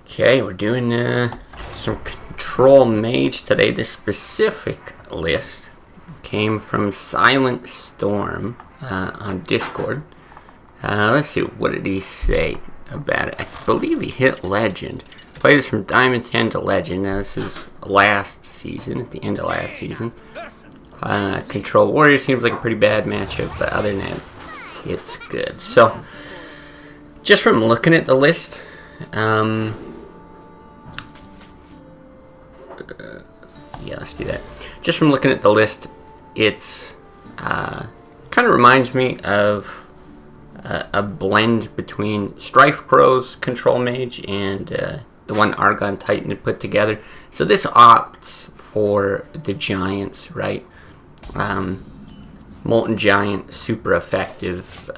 Okay, we're doing some control mage today. This specific list came from Silent Storm on Discord. Let's see, what did he say about it? I believe he hit Legend. Played this from Diamond 10 to Legend. Now this is last season, at the end of last season. Control Warrior seems like a pretty bad matchup, but other than that, it's good. So, just from looking at the list, yeah, let's do that. Just from looking at the list, it's kind of reminds me of a blend between Strife Crow's Control Mage and the one Argon Titan had put together. So this opts for the Giants, right? Molten Giant, super effective.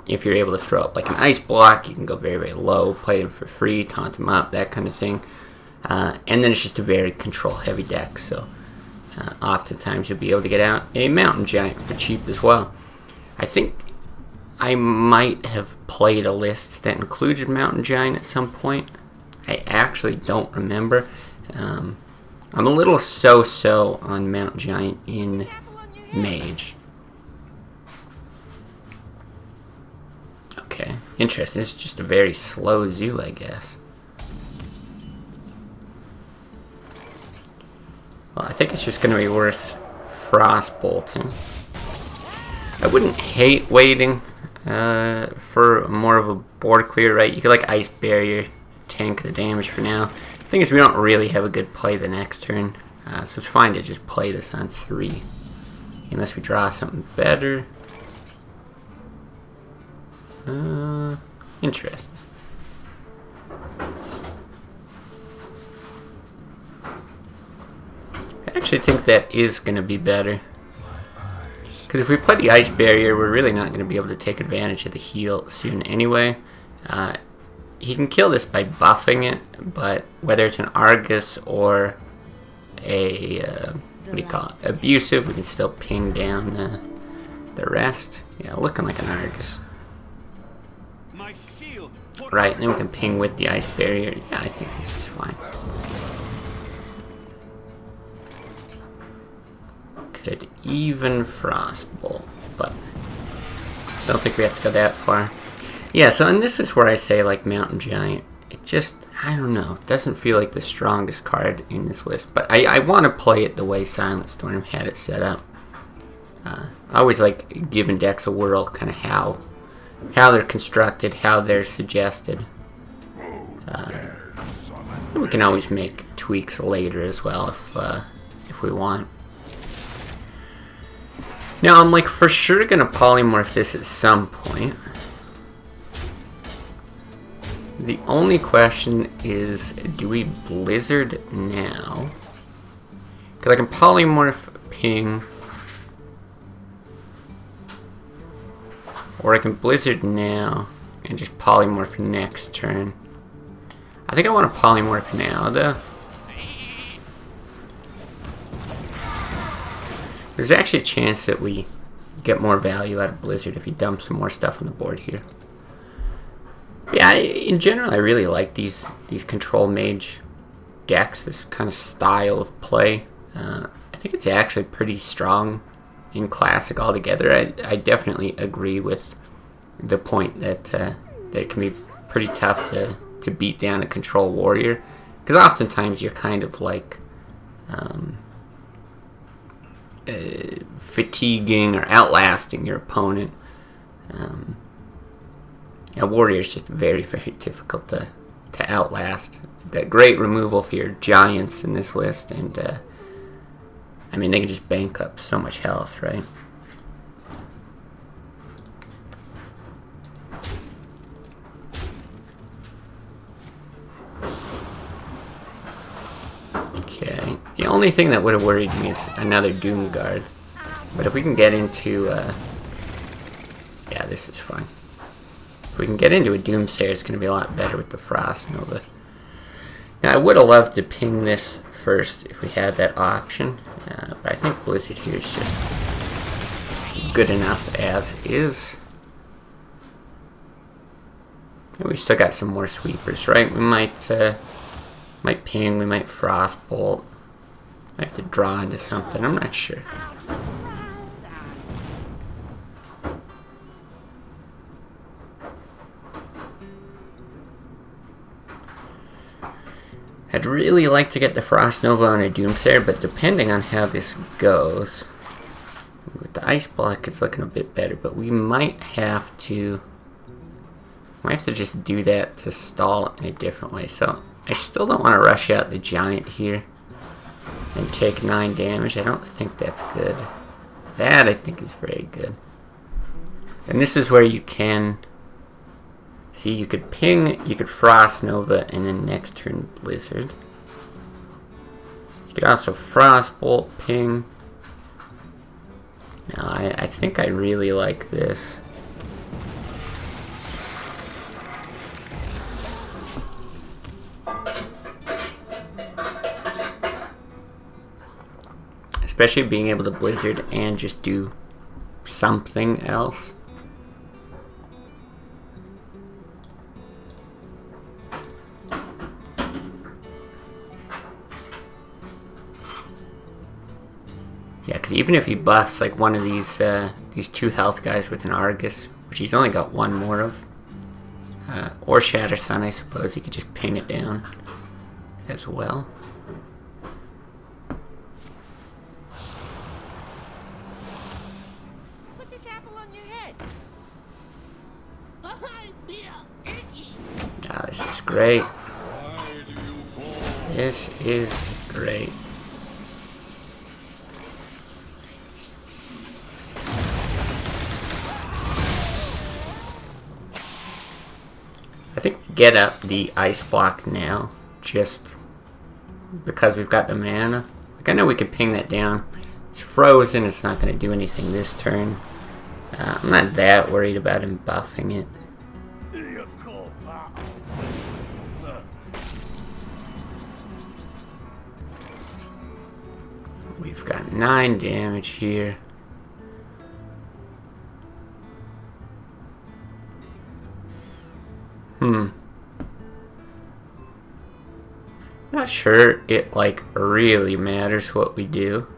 If you're able to throw up like an ice block, you can go very, very low, play them for free, taunt them up, that kind of thing. And then it's just a very control-heavy deck, so oftentimes you'll be able to get out a Mountain Giant for cheap as well. I think I might have played a list that included Mountain Giant at some point. I actually don't remember. I'm a little so-so on Mountain Giant in Mage. Okay, interesting. It's just a very slow zoo, I guess. Well, I think it's just going to be worth Frost Bolting. I wouldn't hate waiting for more of a board clear, right? You could like Ice Barrier, tank the damage for now. The thing is, we don't really have a good play the next turn, so it's fine to just play this on 3. Unless we draw something better. Interesting. I actually think that is going to be better. Because if we play the Ice Barrier, we're really not going to be able to take advantage of the heal soon anyway. He can kill this by buffing it, but whether it's an Argus or a, what do you call it, abusive, we can still ping down the rest. Yeah, looking like an Argus. Right, and then we can ping with the Ice Barrier. Yeah, I think this is fine. Could even Frostbolt, but I don't think we have to go that far. Yeah, so and this is where I say like Mountain Giant. It just, I don't know, doesn't feel like the strongest card in this list. But I want to play it the way Silent Storm had it set up. I always like giving decks a whirl, kind of how they're constructed, how they're suggested. We can always make tweaks later as well if we want. Now I'm like for sure gonna polymorph this at some point. The only question is, do we Blizzard now? Because I can polymorph ping, or I can Blizzard now and just polymorph next turn. I think I want to polymorph now though. There's actually a chance that we get more value out of Blizzard if he dumps some more stuff on the board here. Yeah, in general, I really like these Control Mage decks, this kind of style of play. I think it's actually pretty strong in Classic altogether. I definitely agree with the point that it can be pretty tough to beat down a Control Warrior. Because oftentimes you're kind of like fatiguing or outlasting your opponent. A Warrior is just very, very difficult to outlast. You've got great removal for your Giants in this list, and I mean, they can just bank up so much health, right? Okay, the only thing that would have worried me is another Doom Guard. But if we can get into, yeah, this is fine. If we can get into a Doomsayer, it's going to be a lot better with the Frost Nova. Now, I would have loved to ping this first if we had that option, but I think Blizzard here is just good enough as is. And we still got some more sweepers, right? We might ping, we might frostbolt. I have to draw into something, I'm not sure. I'd really like to get the Frost Nova on a Doomsayer, but depending on how this goes, with the Ice Block it's looking a bit better, but we might have to just do that to stall in a different way. So I still don't want to rush out the Giant here and take 9 damage. I don't think that's good. That I think is very good. And this is where you can see, you could ping, you could Frost Nova, and then next turn Blizzard. You could also Frostbolt, ping. Now I think I really like this. Especially being able to Blizzard and just do something else. Yeah, because even if he buffs like one of these 2 health guys with an Argus, which he's only got 1 more of, or Shatter Sun, I suppose, he could just ping it down as well. Put this apple on your head. Ah, this is great. This is great. I think we get up the Ice Block now, just because we've got the mana. Like, I know we could ping that down. It's frozen, it's not going to do anything this turn. I'm not that worried about him buffing it. We've got 9 damage here. Not sure it like really matters what we do.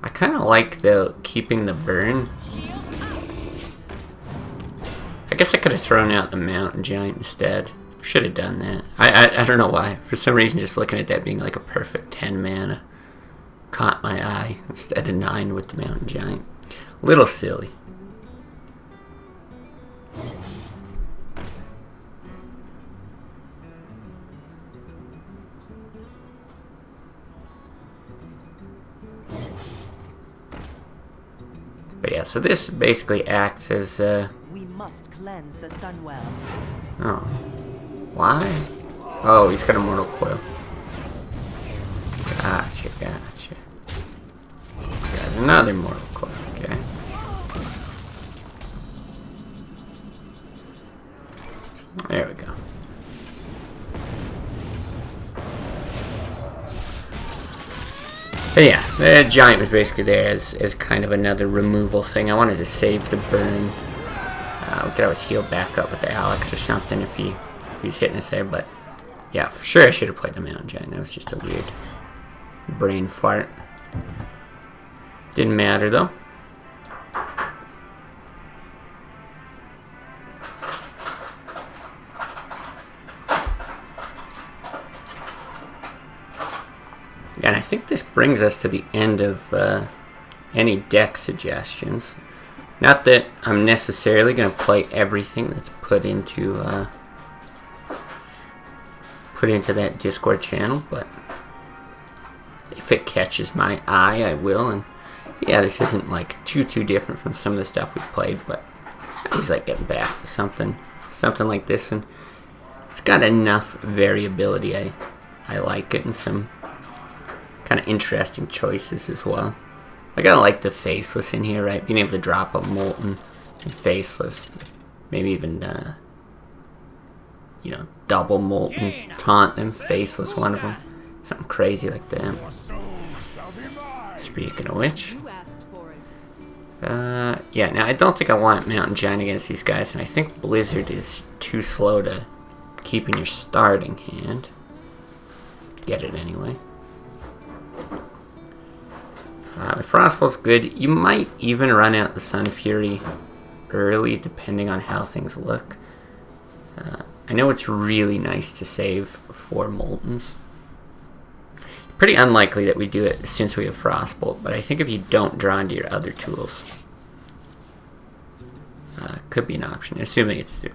I kind of like the keeping the burn. I guess I could have thrown out the Mountain Giant instead. Should have done that. I don't know why. For some reason, just looking at that being like a perfect 10 mana caught my eye instead of 9 with the Mountain Giant. Little silly. But yeah, so this basically acts as We must cleanse the Sunwell. oh. Why? Oh, he's got a Mortal Coil. Gotcha, gotcha. Got another Mortal Coil, okay. There we go. But yeah, the Giant was basically there as kind of another removal thing. I wanted to save the burn. We could always heal back up with the Alex or something if he's hitting us there. But yeah, for sure I should have played the Mountain Giant. That was just a weird brain fart. Didn't matter though. And I think this brings us to the end of any deck suggestions. Not that I'm necessarily going to play everything that's put into that Discord channel, but if it catches my eye, I will. And yeah, this isn't like too different from some of the stuff we've played, but I always like getting back to something like this, and it's got enough variability. I like it, and some kind of interesting choices as well. I gotta like the Faceless in here, right? Being able to drop a Molten and Faceless, maybe even double Molten, taunt them, Faceless one of them, something crazy like that. Speaking of which, Yeah, now I don't think I want Mountain Giant against these guys, and I think Blizzard is too slow to keep in your starting hand. Get it anyway. The Frostbolt's good. You might even run out the Sun Fury early, depending on how things look. I know it's really nice to save 4 Moltens. Pretty unlikely that we do it since we have Frostbolt, but I think if you don't draw into your other tools, could be an option, assuming it's due.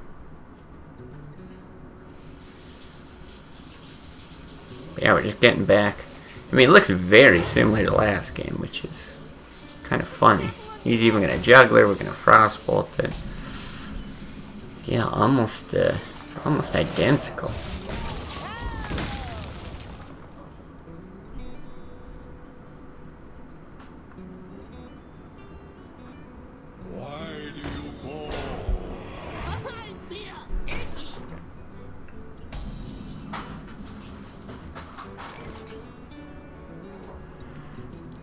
But yeah, we're just getting back. I mean, it looks very similar to last game, which is kind of funny. He's even going to Juggler, we're going to Frostbolt it. Yeah, almost identical.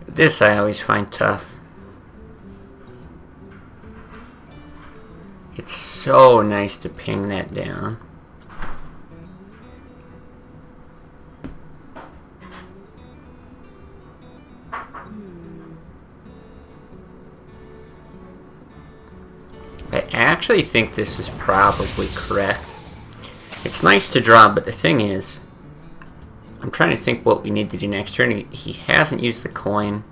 This I always find tough. It's so nice to ping that down. I actually think this is probably correct. It's nice to draw, but the thing is, I'm trying to think what we need to do next turn. He hasn't used the coin.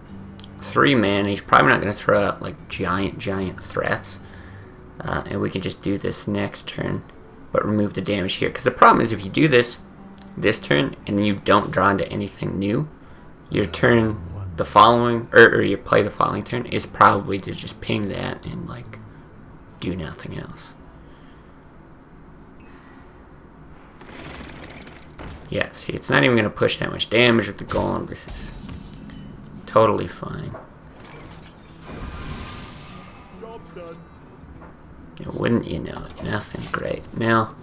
3 mana. He's probably not going to throw out like giant threats. And we can just do this next turn, but remove the damage here. Because the problem is if you do this turn and then you don't draw into anything new, your turn the following, or your play the following turn is probably to just ping that and like do nothing else. Yeah, see, it's not even going to push that much damage with the Golem. This is totally fine. Yeah, wouldn't you know it? Nothing great. Now,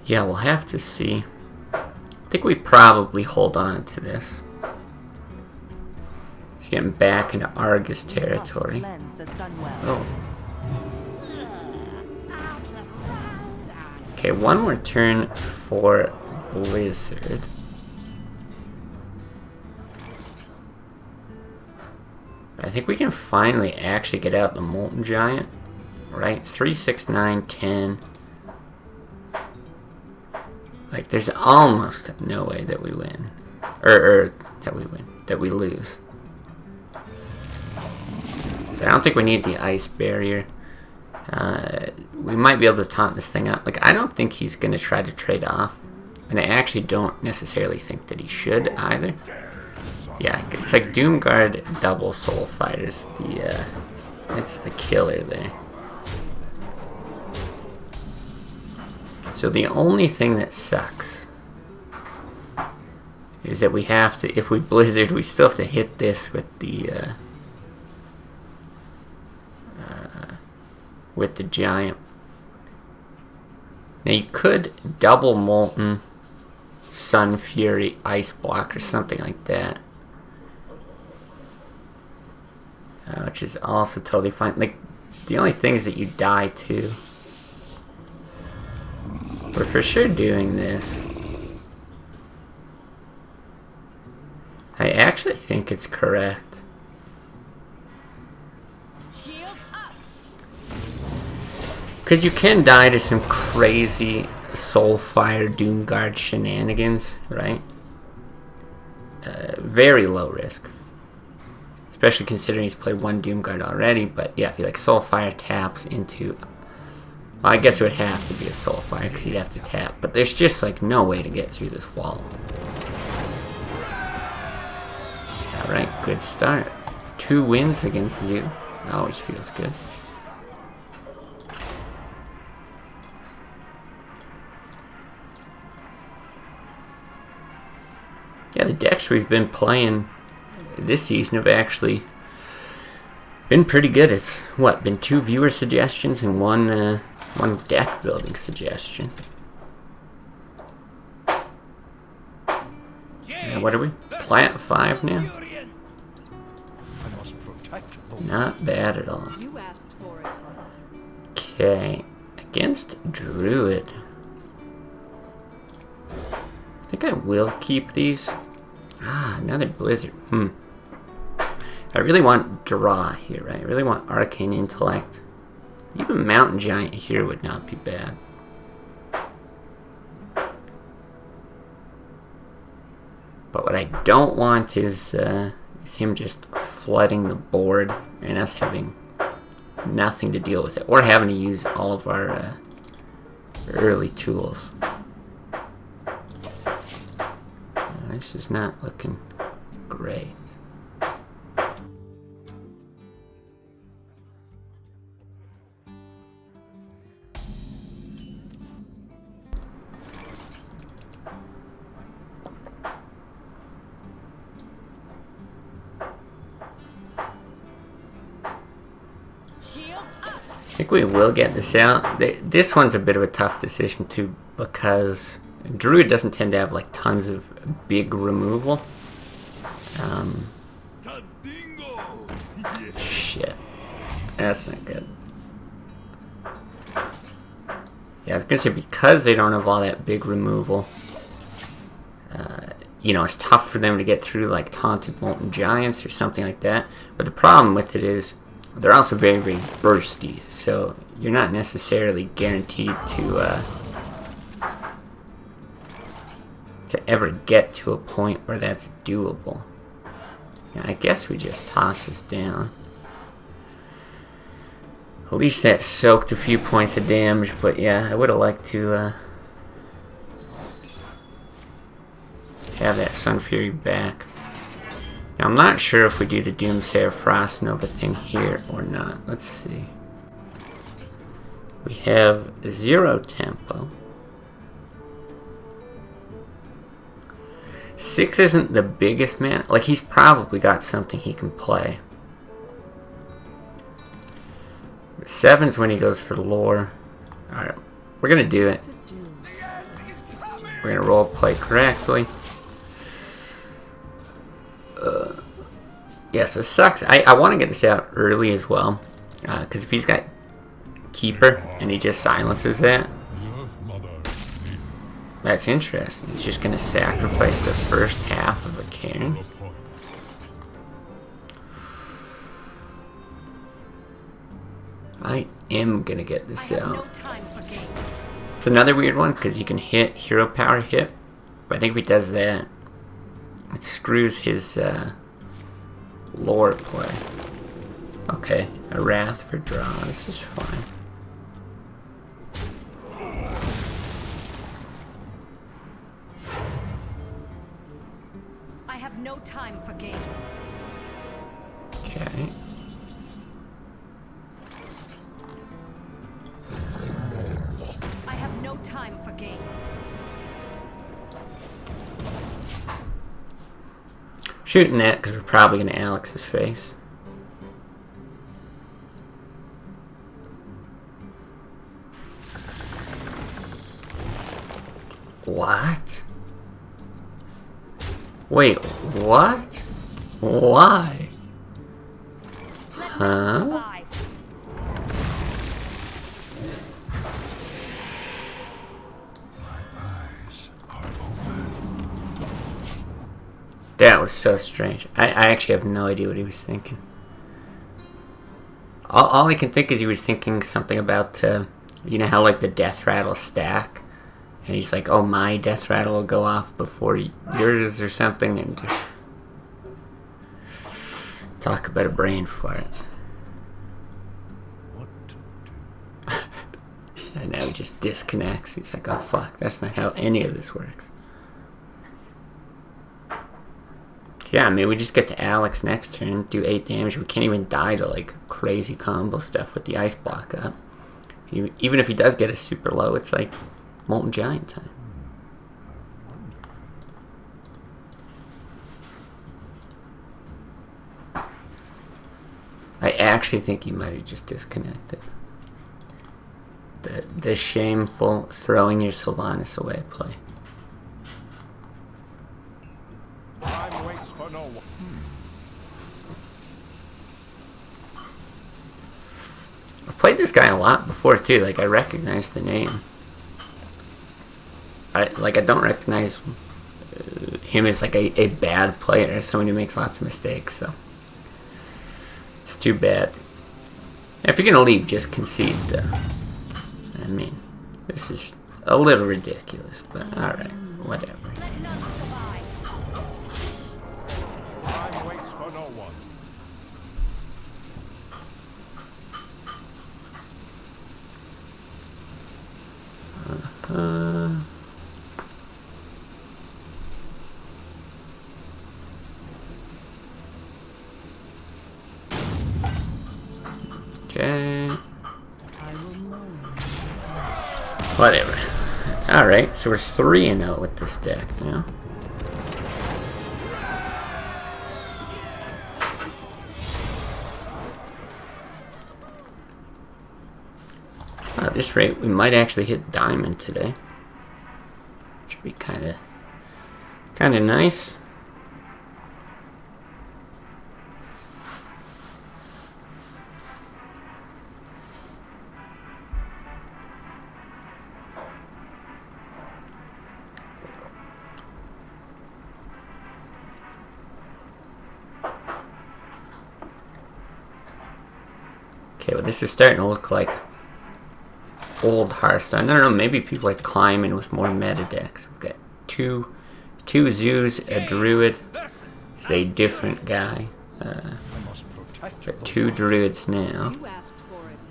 yeah, we'll have to see. I think we probably hold on to this. He's getting back into Argus territory. Oh. Okay, one more turn for Blizzard. I think we can finally actually get out the Molten Giant. Right? 3, 6, 9, 10. Like, there's almost no way that we win. Or that we win. That we lose. So I don't think we need the Ice Barrier. We might be able to taunt this thing out. Like, I don't think he's going to try to trade off. And I actually don't necessarily think that he should either. Yeah, it's like Doomguard double Soul Fighters. It's the killer there. So the only thing that sucks is that we have to, if we Blizzard, we still have to hit this with the Giant. Now you could double Molten, Sun Fury, Ice Block, or something like that. Which is also totally fine. Like, the only thing is that you die too. We're for sure doing this. I actually think it's correct. Because you can die to some crazy Soulfire Doomguard shenanigans, right? Very low risk. Especially considering he's played 1 Doomguard already, but yeah, if he like Soulfire taps into... Well, I guess it would have to be a Soulfire because he'd have to tap, but there's just like no way to get through this wall. Alright, good start. 2 wins against Zoo. Always feels good. Yeah, the decks we've been playing this season have actually been pretty good. It's, what, been 2 viewer suggestions and one deck building suggestion. What are we? Plat 5 now? Not bad at all. You asked for it. Okay. Against Druid. I think I will keep these. Ah, another Blizzard. I really want Draw here, right? I really want Arcane Intellect. Even Mountain Giant here would not be bad. But what I don't want is him just flooding the board and us having nothing to deal with it. Or having to use all of our early tools. This is not looking great. I think we will get this out. This one's a bit of a tough decision too, because Druid doesn't tend to have like tons of big removal. Shit. That's not good. Yeah, I was gonna say, because they don't have all that big removal, you know, it's tough for them to get through like Taunted Molten Giants or something like that. But the problem with it is, they're also very, very bursty, so you're not necessarily guaranteed to ever get to a point where that's doable. And I guess we just toss this down. At least that soaked a few points of damage, but yeah, I would have liked to have that Sun Fury back. Now, I'm not sure if we do the Doomsayer Frost Nova thing here or not. Let's see. We have 0 tempo. 6 isn't the biggest man. Like, he's probably got something he can play. 7's when he goes for lore. Alright, we're gonna do it. We're gonna role play correctly. Yeah, so it sucks. I want to get this out early as well, because if he's got Keeper and he just silences that, that's interesting. He's just going to sacrifice the first half of a Cairn. I am going to get this out. It's another weird one, because you can hit Hero Power hit, but I think if he does that, it screws his lore play. Okay, a Wrath for draw. This is fine. I have no time for games. Okay. I have no time for games. Shooting that because we're probably going to Alex his face. What? Wait, what? Why? Huh? That was so strange. I actually have no idea what he was thinking. All I can think is he was thinking something about, you know how like the death rattle stack? And he's like, oh, my death rattle will go off before yours or something, and just talk about a brain fart. What to do? And now he just disconnects. He's like, oh fuck, that's not how any of this works. Yeah, I mean, we just get to Alex next turn, do 8 damage. We can't even die to, like, crazy combo stuff with the ice block up. Even if he does get a super low, it's like Molten Giant time. I actually think he might have just disconnected. The shameful throwing your Sylvanas away play. Time waits for no one. played this guy a lot before too. Like I recognize the name. I don't recognize him as like a bad player, someone who makes lots of mistakes. So it's too bad. If you're gonna leave, just concede. I mean, this is a little ridiculous, but all right, whatever. Let none survive. Time waits for no one. Okay. Whatever. Alright, so we're 3-0 with this deck now. At this rate, we might actually hit diamond today. Should be kind of nice. Okay, well this is starting to look like old Hearthstone. I don't know, maybe people like climbing with more meta decks. We've got two zoos, a druid. It's a different guy. Got 2 druids now. You asked for it.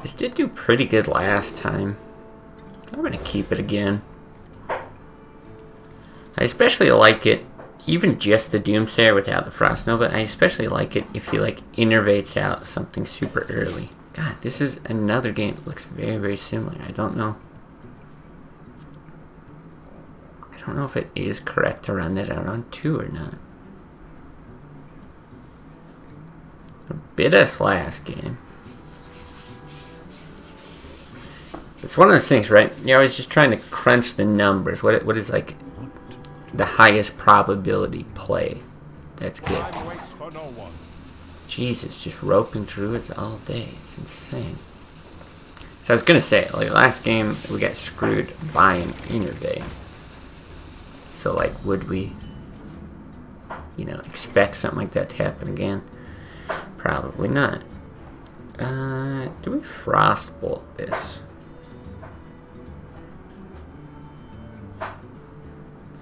This did do pretty good last time. I'm gonna keep it again. I especially like it, even just the Doomsayer without the Frost Nova. I especially like it if he like innervates out something super early. God, this is another game that looks very, very similar. I don't know if it is correct to run that out on 2 or not. It bit us last game. It's one of those things, right? You're always just trying to crunch the numbers. What is like the highest probability play? That's good. Time waits for no one. Jesus, just roping druids all day. It's insane. So I was gonna say, like last game we got screwed by an innervate. So like, would we, expect something like that to happen again? Probably not. Do we frostbolt this?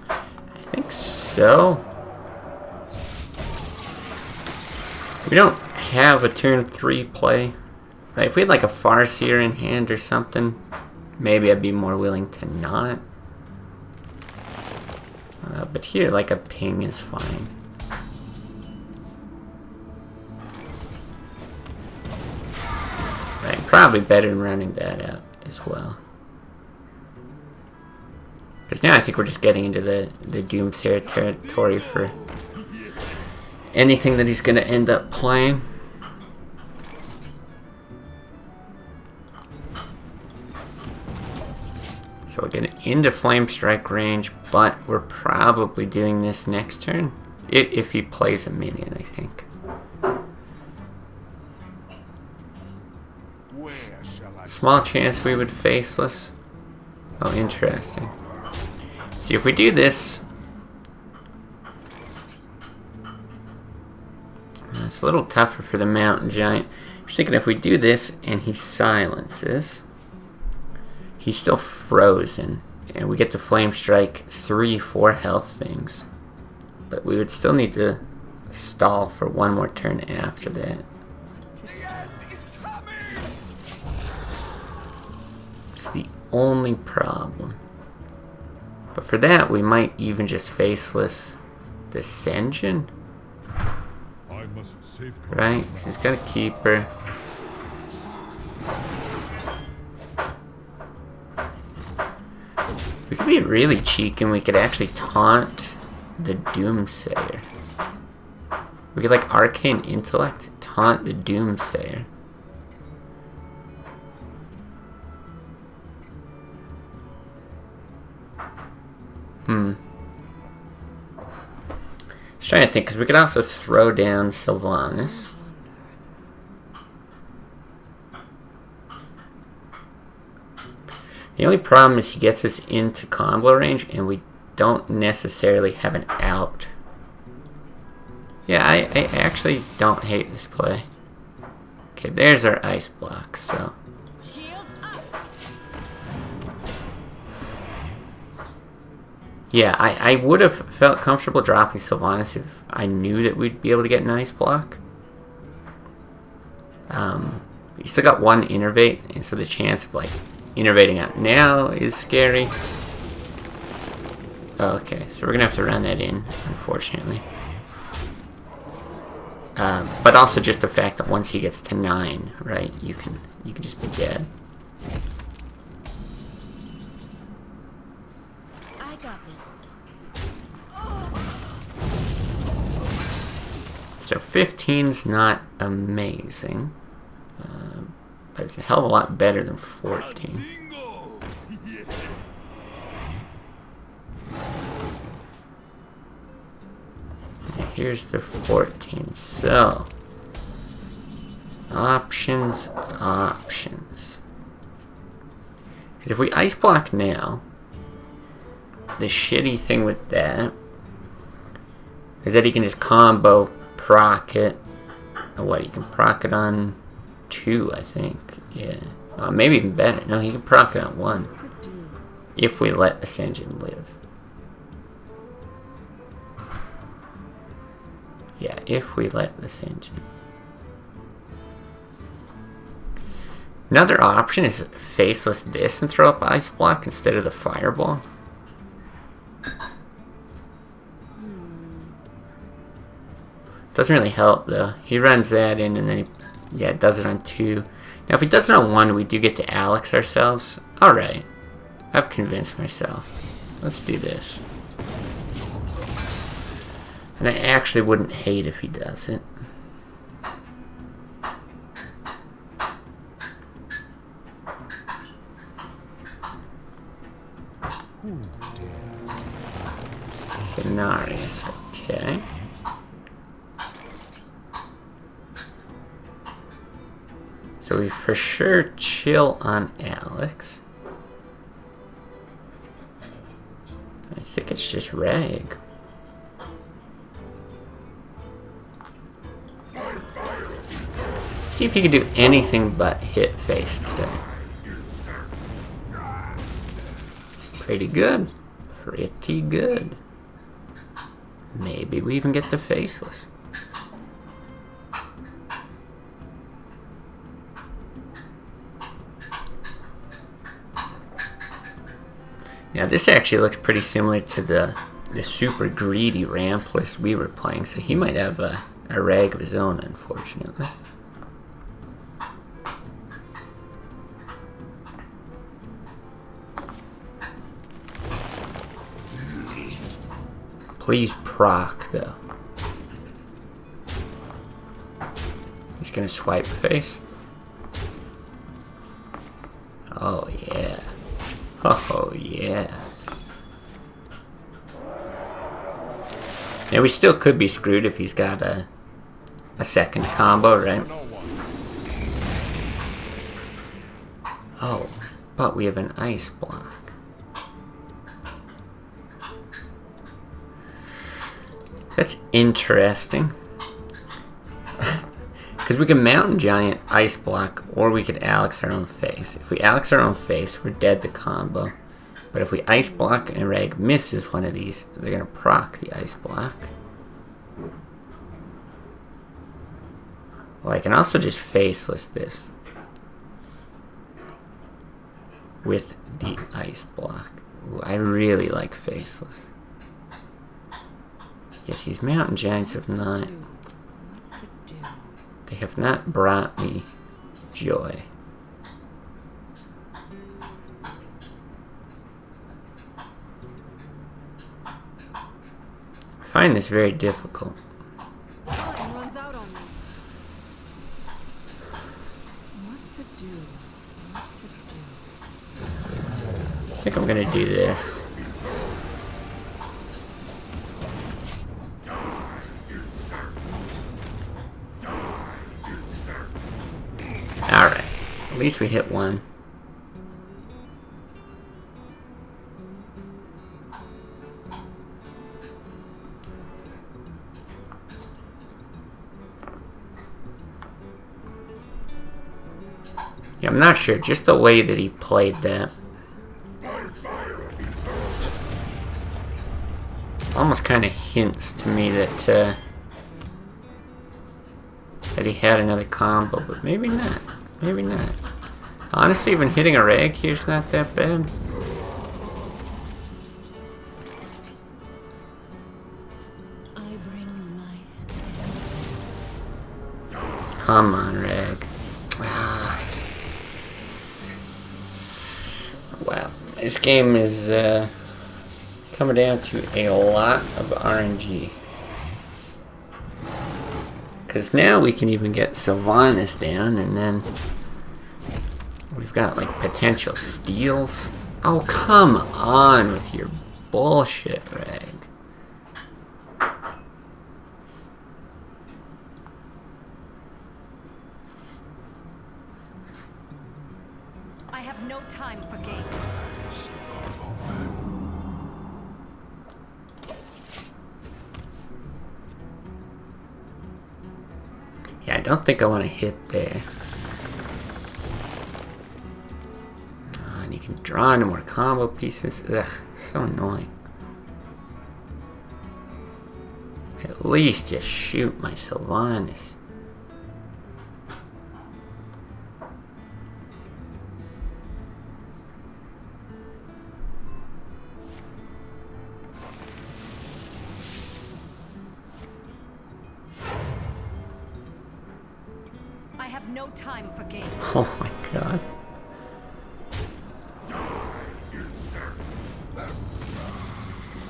I think so. We don't have a turn 3 play. Right? If we had like a Farseer in hand or something, maybe I'd be more willing to not. But here, like a ping is fine. Right, probably better than running that out as well. Because now I think we're just getting into the Doomsayer territory for anything that he's going to end up playing. So we're getting into Flame Strike range, but we're probably doing this next turn. If he plays a minion, I think. Where shall I Small chance we would Faceless. Oh, interesting. See, if we do this, it's a little tougher for the Mountain Giant. I'm just thinking if we do this and he silences, he's still frozen, and we get to Flame Strike 3-4 health things. But we would still need to stall for one more turn after that. It's the only problem. But for that, we might even just Faceless Descension. I must safeguard. Right? He's got a Keeper. We could be really cheeky and we could actually taunt the Doomsayer. We could like Arcane Intellect, taunt the Doomsayer. Just trying to think, because we could also throw down Sylvanas. The only problem is he gets us into combo range and we don't necessarily have an out. Yeah, I actually don't hate this play. Okay, there's our ice block, so. Yeah, I would have felt comfortable dropping Sylvanas if I knew that we'd be able to get an ice block. You still got one innervate, and so the chance of like innervating out now is scary. Okay, so we're gonna have to run that in, unfortunately. But also just the fact that once he gets to 9, right, you can just be dead. I got this. So 15's not amazing, but it's a hell of a lot better than 14. Here's the 14. So, options. Because if we ice block now, the shitty thing with that is that he can just combo proc it. Or what, he can proc it on 2, I think. Yeah. Maybe even better. No, he can proc it on 1. If we let Ascension live. Yeah, if we let this engine. Another option is faceless this and throw up ice block instead of the fireball. Doesn't really help though. He runs that in and then he does it on 2. Now if he does it on 1, we do get to Alex ourselves. Alright. I've convinced myself. Let's do this. And I actually wouldn't hate if he does it. Scenarios, okay. So we for sure chill on Alex. I think it's just Rag. See if he can do anything but hit face today. Pretty good. Pretty good. Maybe we even get the faceless. Now this actually looks pretty similar to the super greedy ramp list we were playing, so he might have a rag of his own, unfortunately. Please proc, though. He's gonna swipe face. Oh, yeah. Oh, yeah. Now, we still could be screwed if he's got a second combo, right? Oh, but we have an ice block. That's interesting. Because we can Mountain Giant Ice Block, or we could Alex our own face. If we Alex our own face, we're dead to combo. But if we Ice Block and Rag misses one of these, they're going to proc the Ice Block. Well, I can also just Faceless this. With the Ice Block. Ooh, I really like Faceless. Yes, these Mountain Giants have not... They have not brought me joy. I find this very difficult. Time runs out on me. What to do? What to do? I think I'm gonna do this. Alright, at least we hit one. Yeah, I'm not sure. Just the way that he played that. Almost kind of hints to me that that he had another combo, but maybe not. Maybe not. Honestly, even hitting a rag here is not that bad. I bring life. Come on, rag. Wow. This game is coming down to a lot of RNG. Because now we can even get Sylvanas down, and then we've got like potential steals. Oh, come on with your bullshit, rag. I have no time for games. Yeah, I don't think I want to hit there. And you can draw into more combo pieces. Ugh, so annoying. At least just shoot my Sylvanas. I have no time for games. Oh my god.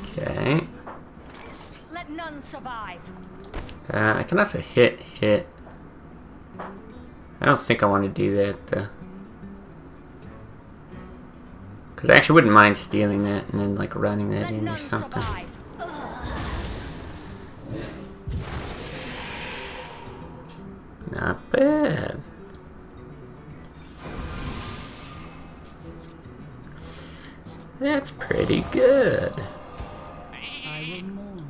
Okay. Let none survive. I can also hit. I don't think I want to do that though. Because I actually wouldn't mind stealing that and then like running that Let in or none something. survive. Not bad. That's pretty good. I will mourn.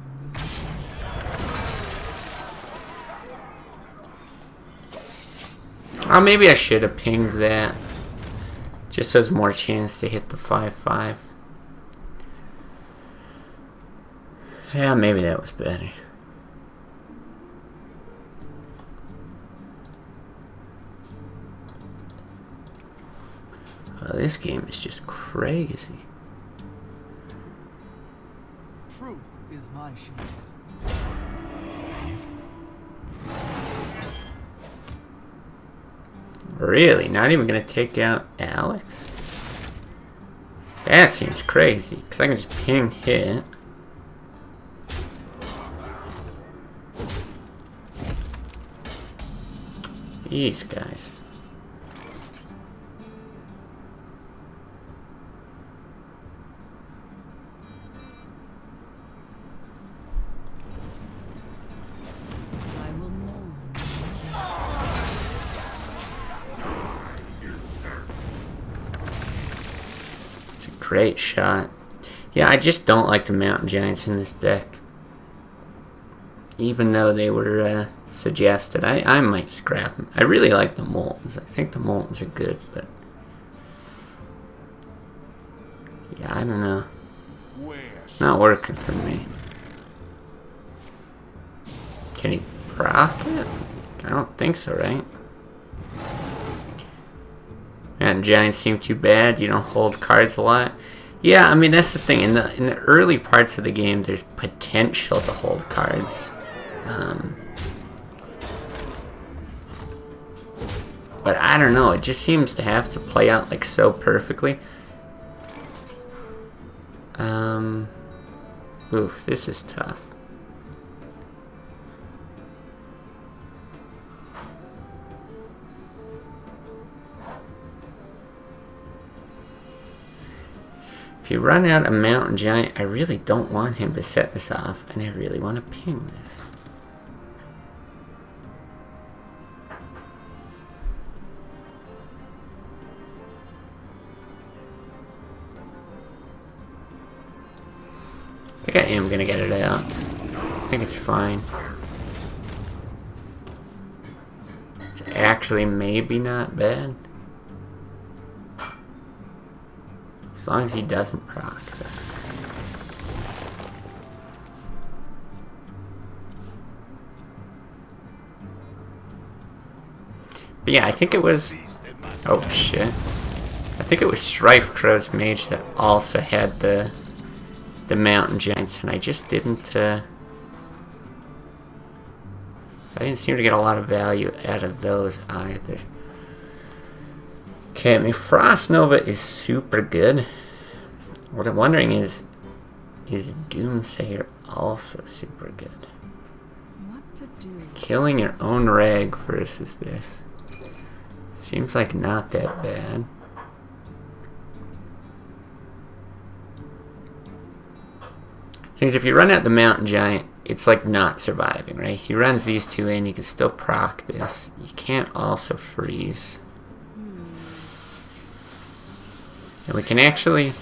Oh, maybe I should have pinged that. Just so there's more chance to hit the 5-5. Yeah, maybe that was better. Oh, this game is just crazy. Truth is my shield. Really? Not even gonna take out Alex? That seems crazy, because I can just ping hit. These guys. I will mourn. It's a great shot. Yeah, I just don't like the Mountain Giants in this deck. Even though they were suggested, I might scrap them. I really like the Moltens. I think the Moltens are good, but yeah, I don't know. Where Not working for me. Can he proc it? I don't think so, right? And Giants seem too bad. You don't hold cards a lot. Yeah, I mean that's the thing. In the early parts of the game, there's potential to hold cards. But I don't know. It just seems to have to play out like so perfectly. Ooh, this is tough. If you run out a Mountain Giant, I really don't want him to set this off, and I really want to ping this. I think I am gonna get it out. I think it's fine. It's actually maybe not bad. As long as he doesn't proc this. But yeah, I think it was... Oh shit. I think it was Strife Crow's Mage that also had the Mountain Giants, and I just didn't... I didn't seem to get a lot of value out of those either. Okay, I mean, Frost Nova is super good. What I'm wondering is Doomsayer also super good? What to do? Killing your own rag versus this seems like not that bad. Because if you run out the Mountain Giant, it's like not surviving, right? He runs these two in, you can still proc this. You can't also freeze. And we can actually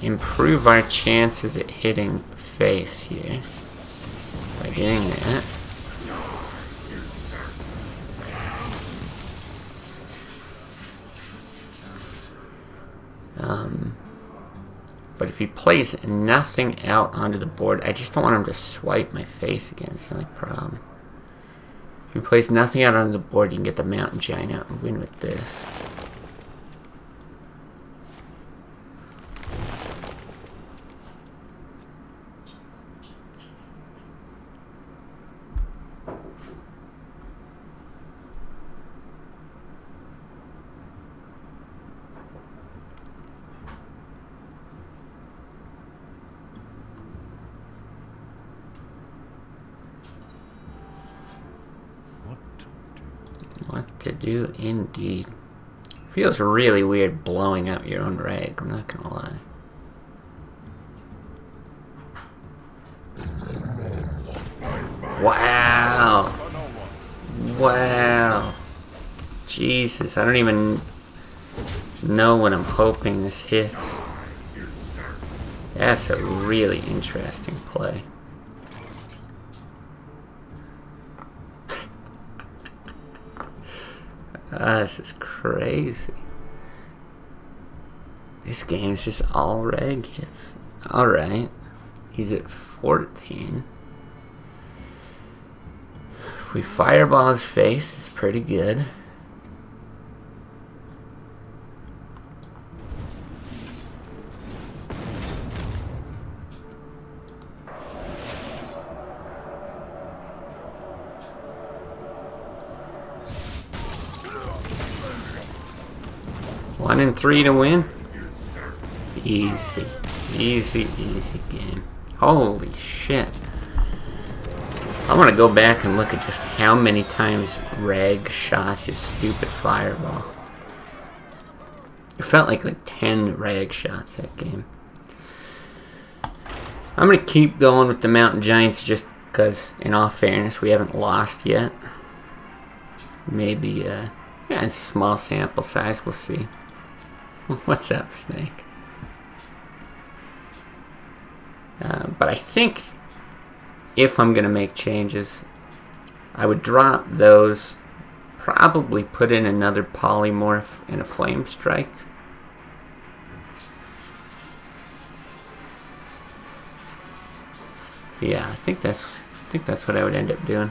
improve our chances at hitting face here by doing that. But if he plays nothing out onto the board, I just don't want him to swipe my face again. It's the only problem. If he plays nothing out onto the board, you can get the Mountain Giant out and win with this. What to do indeed. Feels really weird blowing out your own rag, I'm not gonna lie. Wow! Wow! Jesus, I don't even know when I'm hoping this hits. That's a really interesting play. This is crazy. This game is just all rag hits. Alright. He's at 14. If we fireball his face, it's pretty good. One in 3 to win. Easy. Easy, easy game. Holy shit. I want to go back and look at just how many times Rag shot his stupid fireball. It felt like 10 Rag shots that game. I'm going to keep going with the Mountain Giants just because, in all fairness, we haven't lost yet. Maybe, yeah, it's a small sample size, we'll see. What's up, Snake? But I think if I'm going to make changes, I would drop those, probably put in another polymorph and a flame strike. Yeah, I think that's what I would end up doing.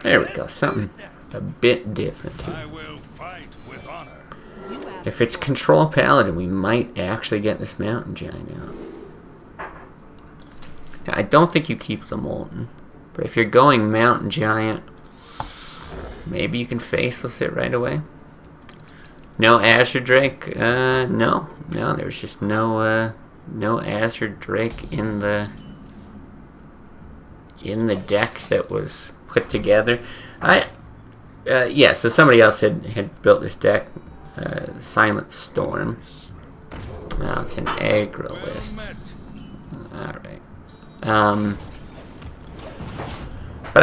There we go, something a bit different here. I will fight with honor. If it's control Paladin, we might actually get this Mountain Giant out. Now, I don't think you keep the Molten, but if you're going Mountain Giant, maybe you can faceless it right away. No Azure Drake? No, there's just no Azure Drake in the deck that was put together. Yeah, so somebody else had built this deck, Silent Storm. Now it's an aggro list. Alright. But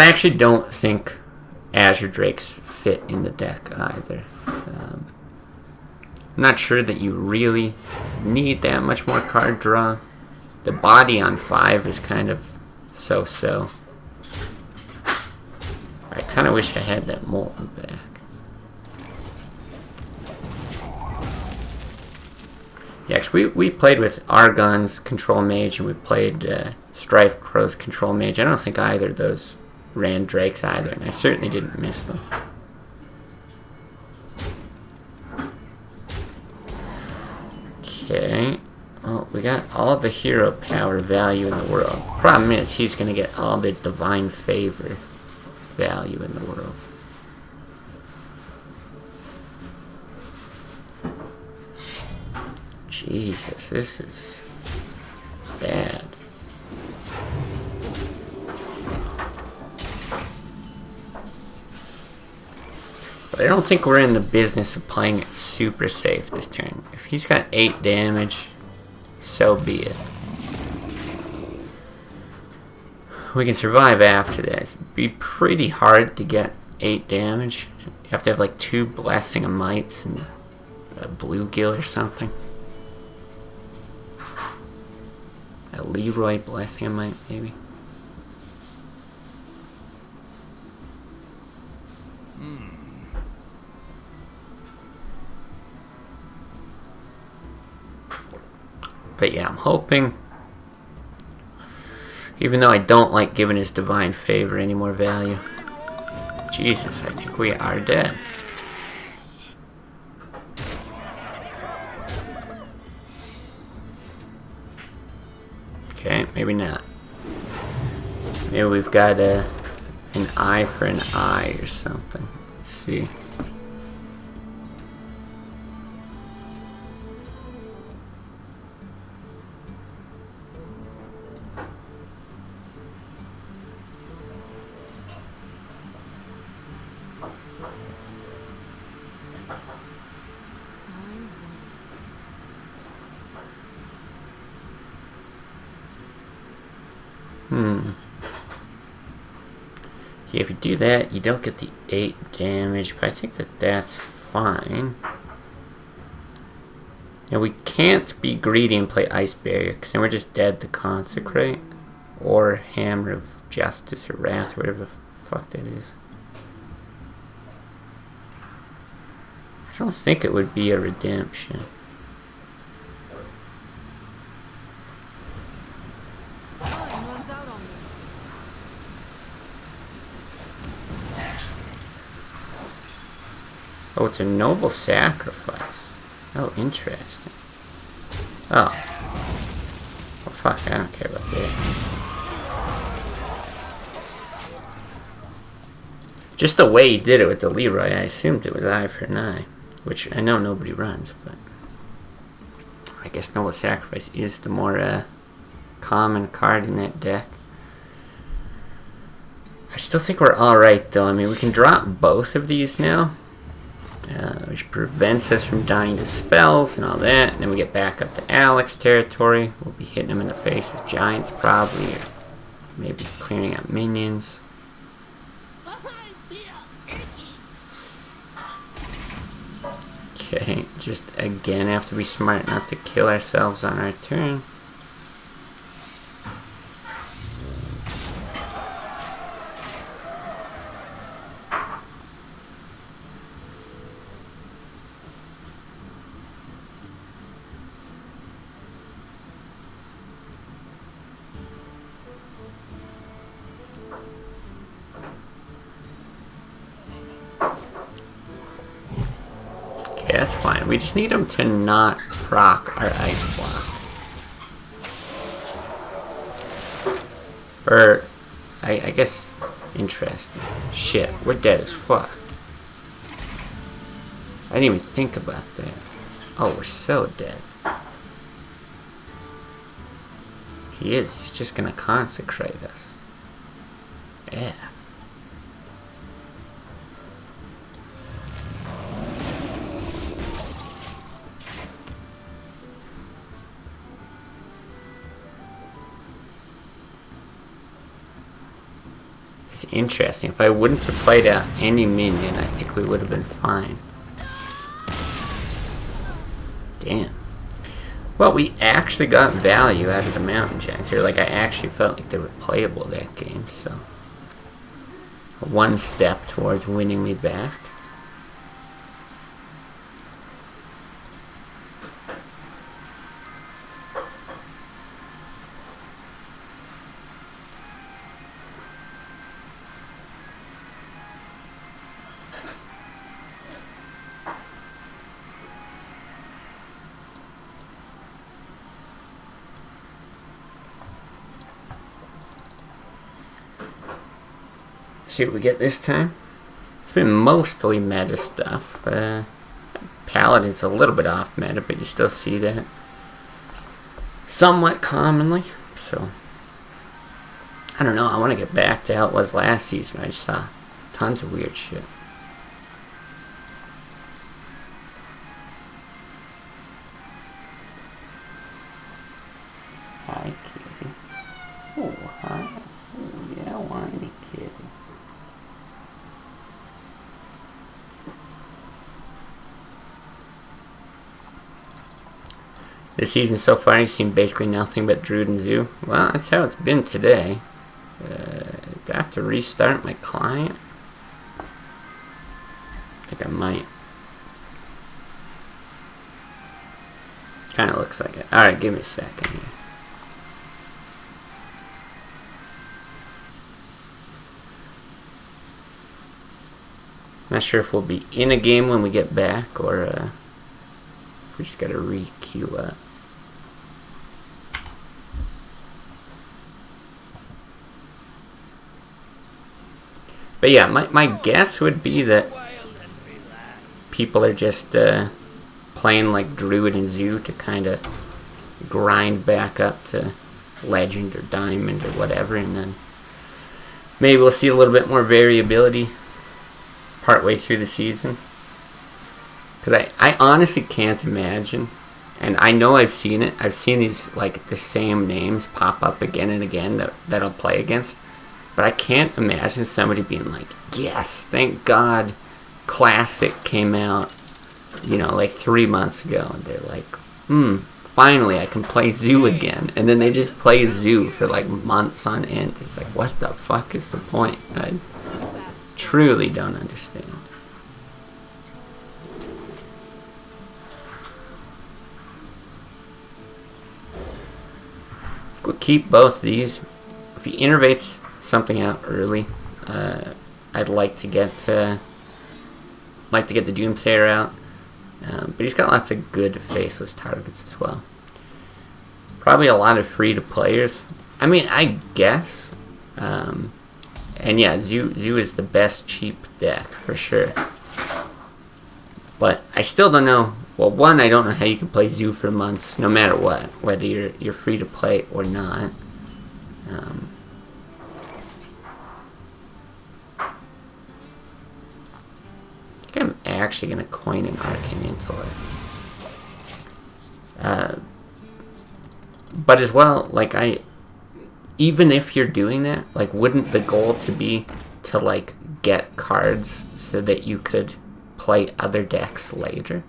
I actually don't think Azure Drakes fit in the deck either. I'm not sure that you really need that much more card draw. The body on 5 is kind of so-so. I kind of wish I had that Molten back. Yeah, 'cause we played with Argon's Control Mage and we played Strife Crow's Control Mage. I don't think either of those ran Drakes either, and I certainly didn't miss them. Okay. Well, we got all the hero power value in the world. Problem is, he's going to get all the divine favor value in the world. Jesus, this is bad. But I don't think we're in the business of playing it super safe this turn. If he's got 8 damage, so be it. We can survive after this. It'd be pretty hard to get 8 damage. You have to have like 2 Blessing of Mights and a Bluegill or something. A Leroy Blessing of Might, maybe. But yeah, I'm hoping, even though I don't like giving his divine favor any more value. Jesus, I think we are dead. Okay, maybe not. Maybe we've got an eye for an eye or something. Let's see. Yeah, if you do that, you don't get the 8 damage, but I think that that's fine. Now, we can't be greedy and play Ice Barrier, because then we're just dead to Consecrate, or Hammer of Justice, or Wrath, or whatever the fuck that is. I don't think it would be a redemption. Oh, it's a noble sacrifice. Oh, interesting. Oh. Well, fuck, I don't care about that. Just the way he did it with the Leroy, I assumed it was eye for an eye. Which I know nobody runs, but I guess noble sacrifice is the more common card in that deck. I still think we're alright though. I mean, we can drop both of these now. Which prevents us from dying to spells and all that. And then we get back up to Alex territory. We'll be hitting him in the face with giants probably, or maybe clearing out minions. Okay, just again have to be smart not to kill ourselves on our turn. Okay, that's fine. We just need him to not proc our ice block. Or, I guess, interesting. Shit, we're dead as fuck. I didn't even think about that. Oh, we're so dead. He is. He's just gonna consecrate us. Yeah. It's interesting. If I wouldn't have played out any minion, I think we would have been fine. Damn. Well, we actually got value out of the mountain giants here. Like, I actually felt like they were playable that game, so... one step towards winning me back. See what we get this time. It's been mostly meta stuff. Paladin's a little bit off meta, but you still see that somewhat commonly. So, I don't know. I want to get back to how it was last season. I just saw tons of weird shit. Hi, kitty. Oh, hi. Oh, yeah, whiny kitty. This season so far, you've seen basically nothing but Druid and Zoo. Well, that's how it's been today. Do I have to restart my client? I think I might. Kind of looks like it. Alright, give me a second here. Not sure if we'll be in a game when we get back, or we just gotta re-queue up. But yeah, my guess would be that people are just playing like Druid and Zoo to kind of grind back up to Legend or Diamond or whatever, and then maybe we'll see a little bit more variability partway through the season. Because I honestly can't imagine, and I know I've seen it. I've seen these, like, the same names pop up again and again that I'll play against. But I can't imagine somebody being like, yes, thank God Classic came out, you know, like 3 months ago. And they're like, finally I can play Zoo again. And then they just play Zoo for like months on end. It's like, what the fuck is the point? I truly don't understand. We'll keep both these. If he innervates something out early, I'd like to get the Doomsayer out, but he's got lots of good faceless targets as well. Probably a lot of free to players. I mean, I guess, and yeah, Zoo is the best cheap deck for sure. But I still don't know. Well, one, I don't know how you can play Zoo for months, no matter what, whether you're free to play or not. I think I'm actually going to coin an Arcane Intellect. But as well, like, even if you're doing that, like, wouldn't the goal to be to, like, get cards so that you could play other decks later?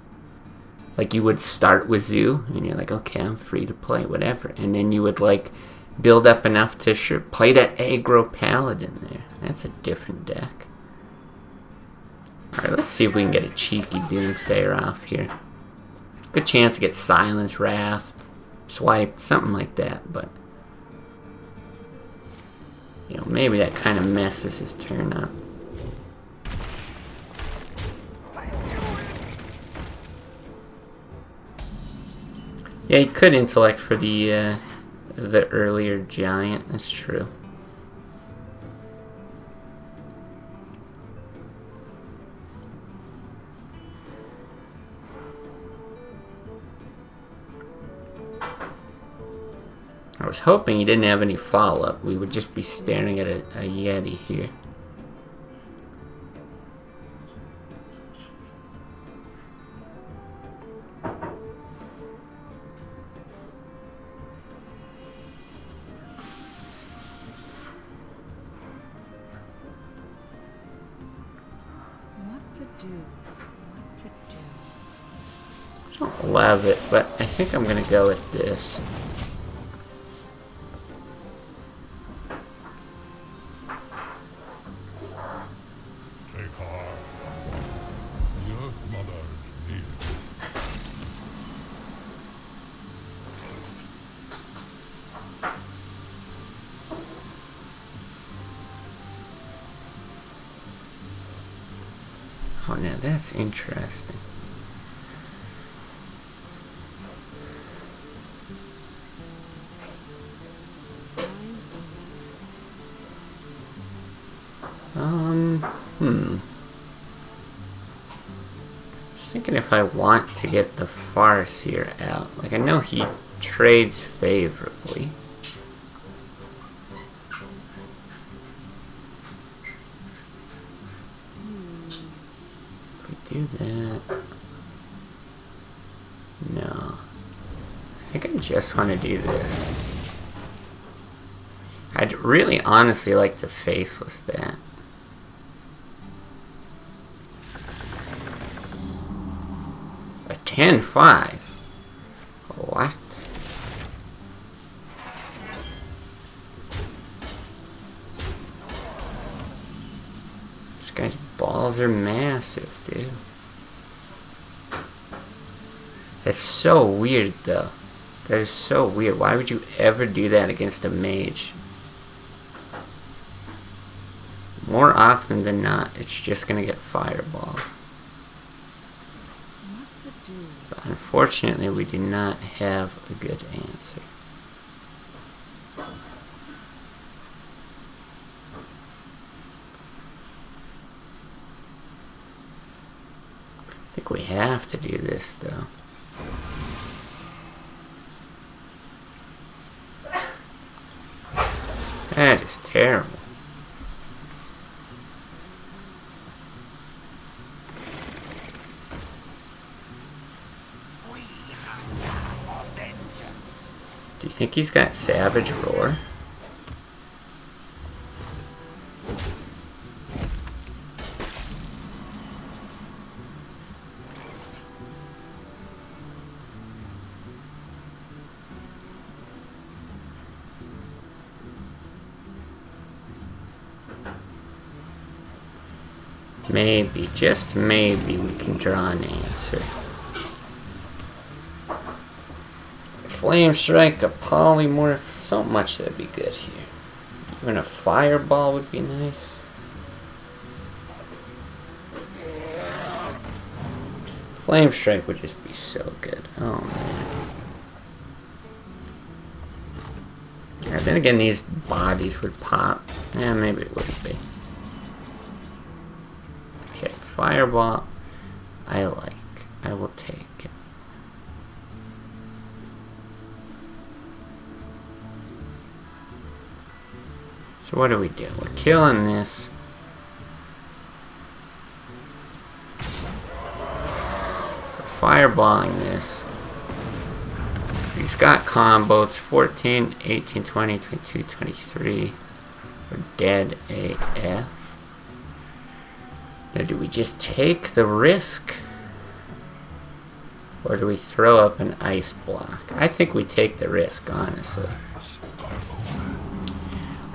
Like, you would start with Zoo, and you're like, okay, I'm free to play whatever. And then you would, like, build up enough to play that aggro Paladin there. That's a different deck. Alright, let's see if we can get a cheeky Doomsayer off here. Good chance to get Silence, Wrath, Swipe, something like that, but... you know, maybe that kind of messes his turn up. Yeah, he could Intellect for the earlier Giant, that's true. I was hoping he didn't have any follow-up. We would just be staring at a Yeti here. do? What to do? I don't love it, but I think I'm gonna go with this. Take heart. The Earth Mother is near. Oh, now that's interesting. Just thinking if I want to get the Farseer out. Like, I know he trades favorably. If we do that... No. I think I just want to do this. I'd really honestly like to faceless that. A 10-5. What? This guy's balls are massive, dude. That's so weird, though. That is so weird. Why would you ever do that against a mage? More often than not, it's just gonna get fireballed. What to do? But unfortunately, we do not have a good answer. I think we have to do this, though. That is terrible. Do you think he's got Savage Roar? Maybe, just maybe, we can draw an answer. Flame Strike, a Polymorph, so much that'd be good here. Even a Fireball would be nice. Flame Strike would just be so good. Oh man. Yeah, then again, these bodies would pop. Yeah, maybe it wouldn't be. Okay, Fireball, I like. I will take it. So what do we do? We're killing this. We're fireballing this. He's got combos 14, 18, 20, 22, 23. We're dead AF. Now do we just take the risk? Or do we throw up an ice block? I think we take the risk, honestly.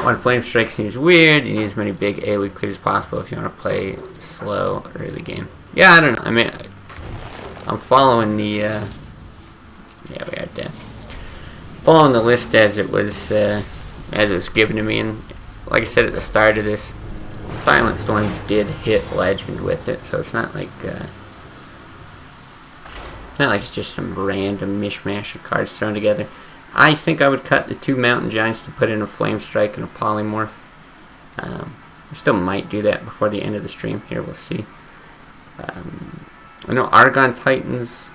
One Flame Strike seems weird. You need as many big AoE clears as possible if you want to play slow early game. Yeah, I don't know. I mean, I'm following the... yeah, we are dead. Following the list as it was given to me, and like I said at the start of this, Silent Storm did hit Legend with it, so it's not like it's just some random mishmash of cards thrown together. I think I would cut the 2 Mountain Giants to put in a Flame Strike and a Polymorph. I still might do that before the end of the stream. Here, we'll see. I know Argon Titans,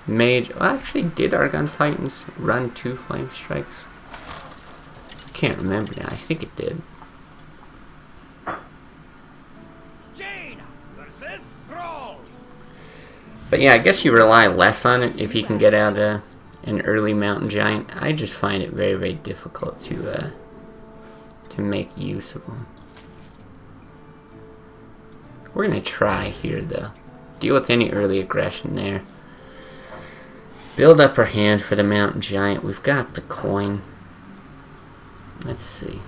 Mage. Well, actually, did Argon Titans run 2 Flame Strikes? I can't remember now. I think it did. But yeah, I guess you rely less on it if you can get out an early Mountain Giant. I just find it very, very difficult to make use of them. We're gonna try here though. Deal with any early aggression there. Build up our hand for the Mountain Giant. We've got the coin. Let's see.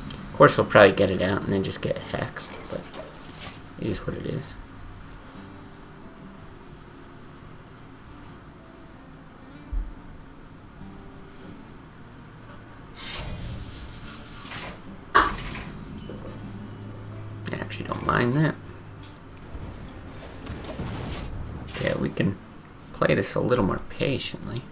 Of course we'll probably get it out and then just get hexed, but it is what it is. I actually don't mind that. Okay, we can play this a little more patiently.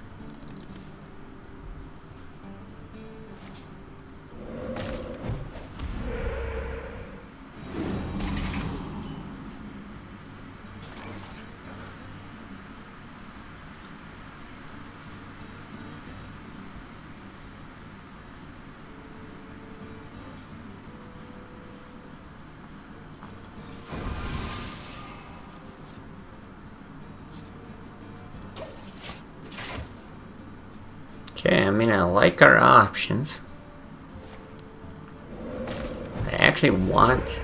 Okay, I mean, I like our options. I actually want,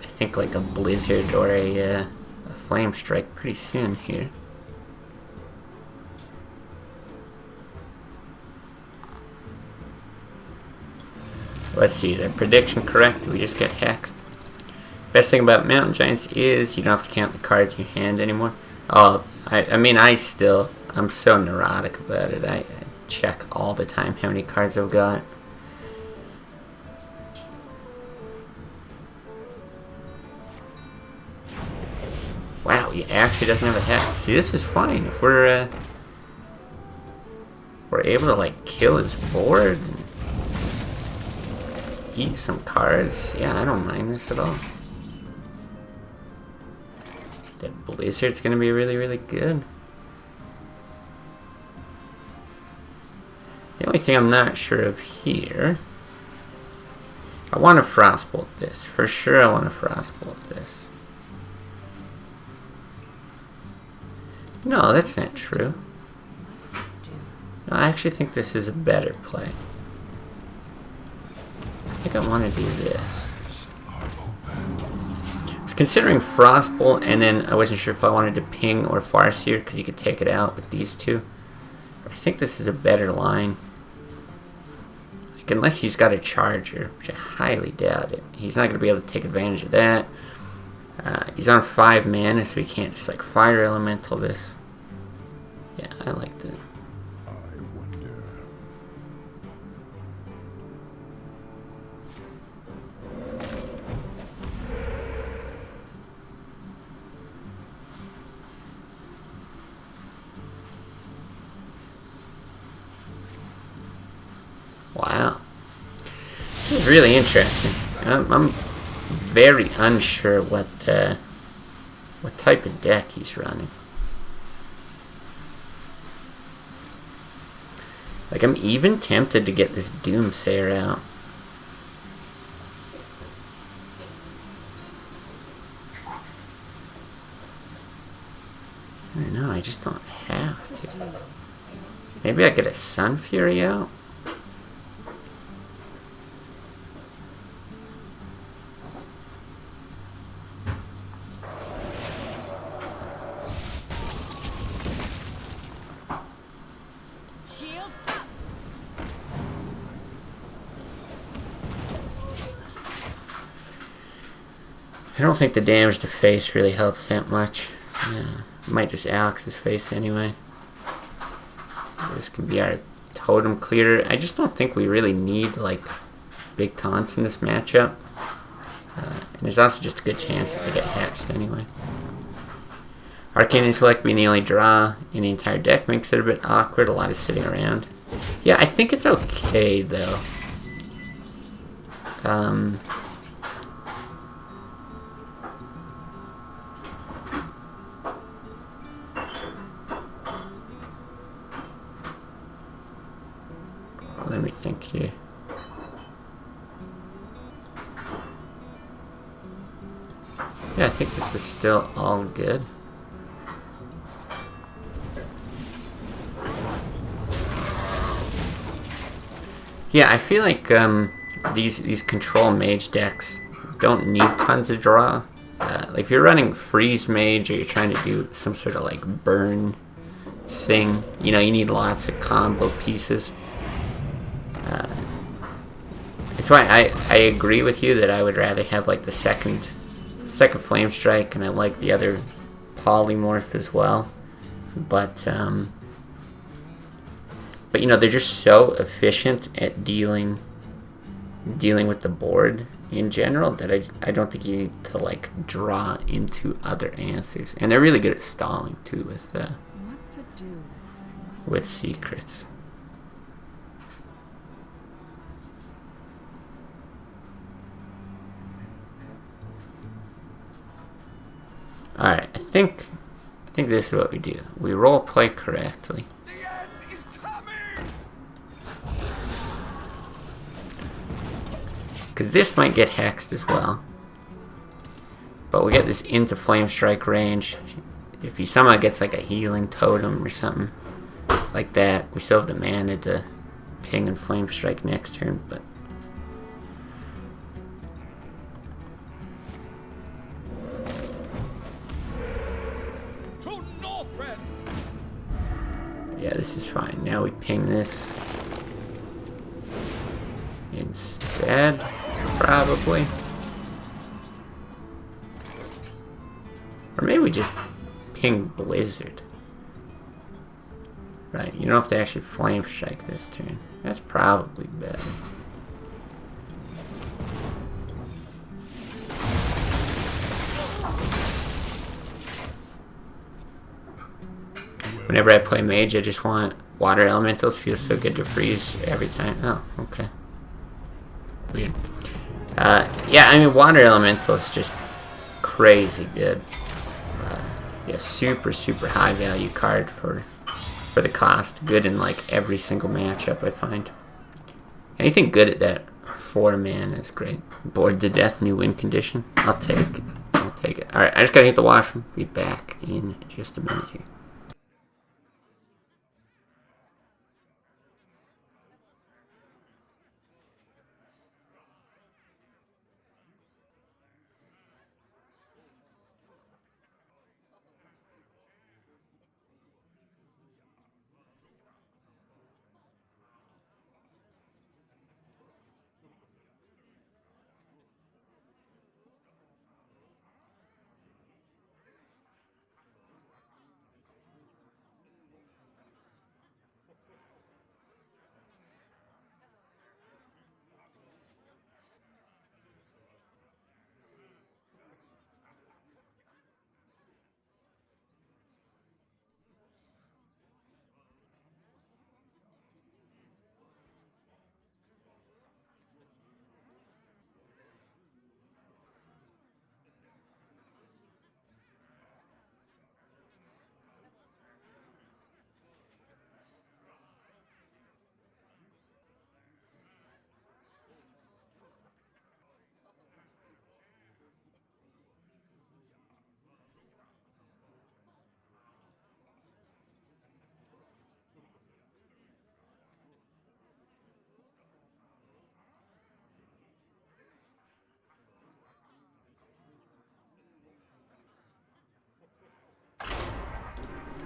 I think, like a Blizzard or a Flame Strike pretty soon here. Let's see, is our prediction correct? Do we just get hexed? Best thing about Mountain Giants is you don't have to count the cards in your hand anymore. Oh, I mean, I'm so neurotic about it. I check all the time how many cards I've got. Wow, he actually doesn't have a hex. See, this is fine. If we're able to like kill his board and eat some cards, yeah, I don't mind this at all. That Blizzard's gonna be really, really good. The only thing I'm not sure of here, I want to Frostbolt this. For sure I want to Frostbolt this. No, that's not true. No, I actually think this is a better play. I think I want to do this. I was considering Frostbolt, and then I wasn't sure if I wanted to ping or Farseer, because you could take it out with these two. I think this is a better line. Like, unless he's got a charger, which I highly doubt it. He's not going to be able to take advantage of that. He's on 5 mana, so he can't just like fire elemental this. Yeah, I like that. I wonder. Wow. This is really interesting. I'm very unsure what type of deck he's running. Like, I'm even tempted to get this Doomsayer out. I don't know, I just don't have to. Maybe I get a Sun Fury out? I don't think the damage to face really helps that much. Yeah, might just Alex his face anyway. This can be our totem clearer. I just don't think we really need like big taunts in this matchup. And there's also just a good chance that they get hexed anyway. Arcane Intellect being the only draw in the entire deck makes it a bit awkward. A lot of sitting around. Yeah, I think it's okay though. Let me think here. Yeah, I think this is still all good. Yeah, I feel like these control mage decks don't need tons of draw. Like if you're running freeze mage or you're trying to do some sort of like burn thing, you know, you need lots of combo pieces. That's why I agree with you that I would rather have like the second flame strike, and I like the other polymorph as well. But you know, they're just so efficient at dealing with the board in general that I don't think you need to like draw into other answers, and they're really good at stalling too with What to do? with secrets. Alright, I think this is what we do. We role play correctly. The end is coming! Because this might get hexed as well. But we get this into flame strike range. If he somehow gets like a healing totem or something like that, we still have the mana to ping and flame strike next turn, but yeah, this is fine. Now we ping this instead, probably. Or maybe we just ping Blizzard. Right, you don't have to actually flame strike this turn. That's probably better. Whenever I play Mage, I just want water elementals. Feels so good to freeze every time. Oh, okay. Weird. Yeah, I mean, water elemental is just crazy good. Yeah, super high value card for the cost. Good in like every single matchup I find. Anything good at that 4 mana is great. Bored to death, new win condition. I'll take it. I'll take it. Alright, I just gotta hit the washroom. Be back in just a minute here.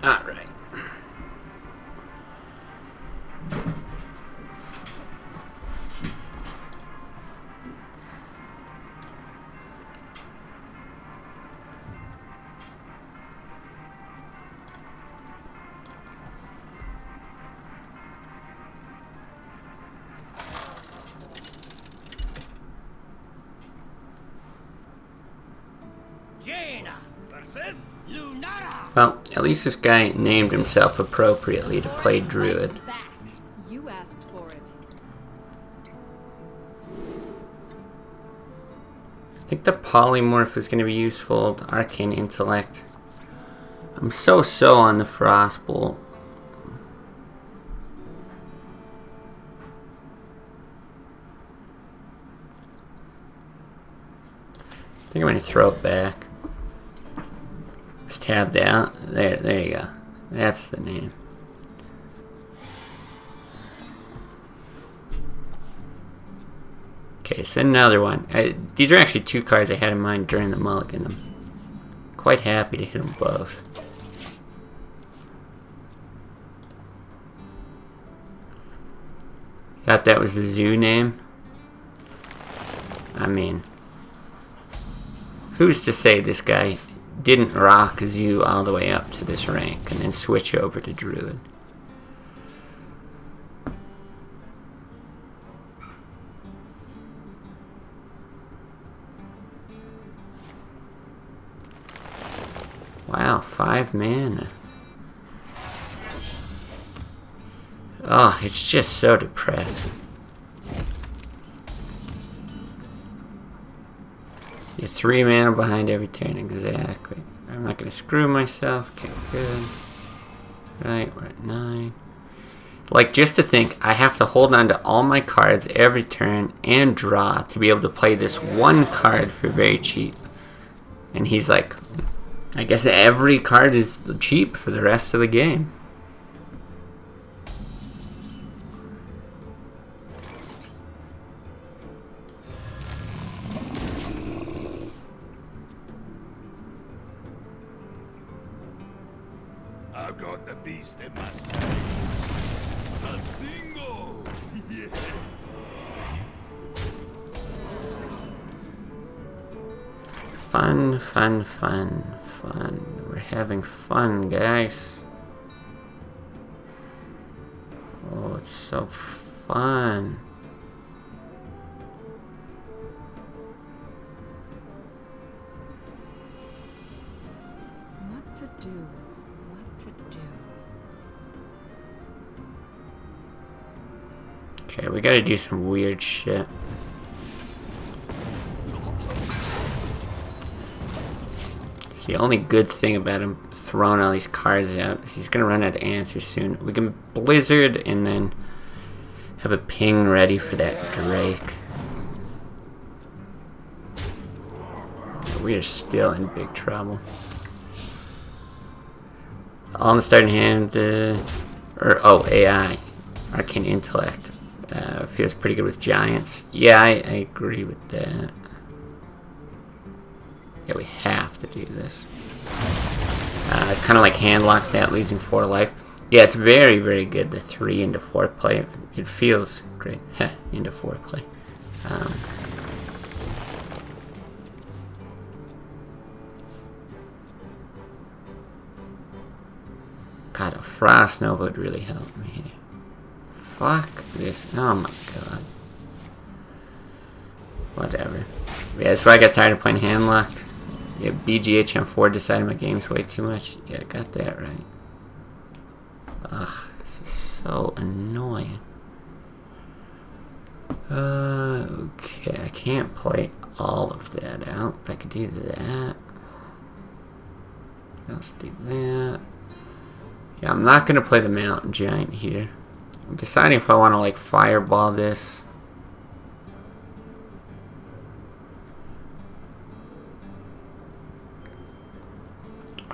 Alright. Well, at least this guy named himself appropriately to play Druid. You asked for it. I think the polymorph is going to be useful. The arcane intellect. I'm so on the frostbolt. I think I'm going to throw it back. It's tabbed out. There you go. That's the name. Okay, so another one. These are actually two cards I had in mind during the mulligan. I'm quite happy to hit them both. Thought that was the zoo name. I mean, who's to say this guy didn't rock zoo all the way up to this rank and then switch over to Druid? Wow, 5 mana. Oh, it's just so depressing. You're 3 mana behind every turn, exactly. I'm not gonna screw myself. Okay, good. Right, we're at 9. Like, just to think, I have to hold on to all my cards every turn and draw to be able to play this one card for very cheap. And he's like, I guess every card is cheap for the rest of the game. I've got the beast in my sight. A bingo! Yes! Fun, fun, fun, fun. We're having fun, guys. Oh, it's so fun. What to do? What to do? Okay, we gotta do some weird shit. The only good thing about him throwing all these cards out is he's gonna run out of answers soon. We can Blizzard and then have a ping ready for that Drake. We are still in big trouble. On the starting hand, AI, Arcane Intellect, feels pretty good with Giants. Yeah, I agree with that. Yeah, we have to do this. Kind of like handlock that, losing 4 life. Yeah, it's very, very good, the 3 into 4 play. It feels great. Heh, into 4 play. God, a Frost Nova would really help me here. Fuck this. Oh my god. Whatever. Yeah, that's why I got tired of playing handlock. Yeah, BGH on 4 decided my game's way too much. Yeah, I got that right. Ugh, this is so annoying. Okay, I can't play all of that out. I could do that. Let's do that. Yeah, I'm not gonna play the Mountain Giant here. I'm deciding if I want to like fireball this.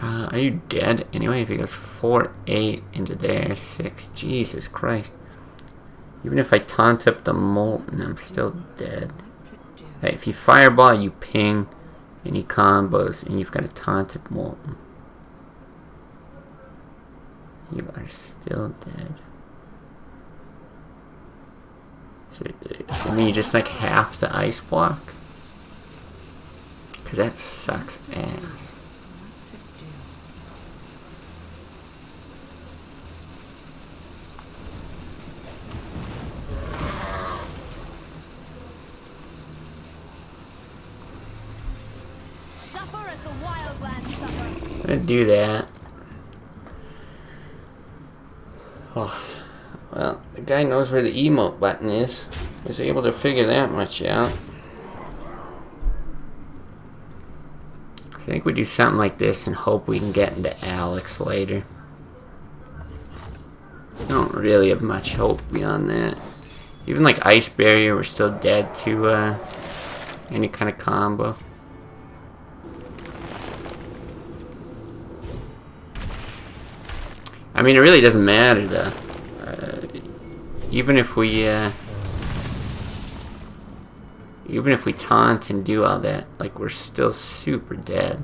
Are you dead? Anyway, if he goes 4-8 into there, 6. Jesus Christ. Even if I taunt up the Molten, I'm still dead. Right, if you fireball, you ping, and he combos, and you've got a taunted Molten. You are still dead. So I mean, you just like half the ice block? Because that sucks ass. I'm gonna do that. Oh, well, the guy knows where the emote button is. He was able to figure that much out. I think we do something like this and hope we can get into Alex later. I don't really have much hope beyond that. Even like Ice Barrier, we're still dead to any kind of combo. I mean, it really doesn't matter though. Even if we even if we taunt and do all that, like, we're still super dead.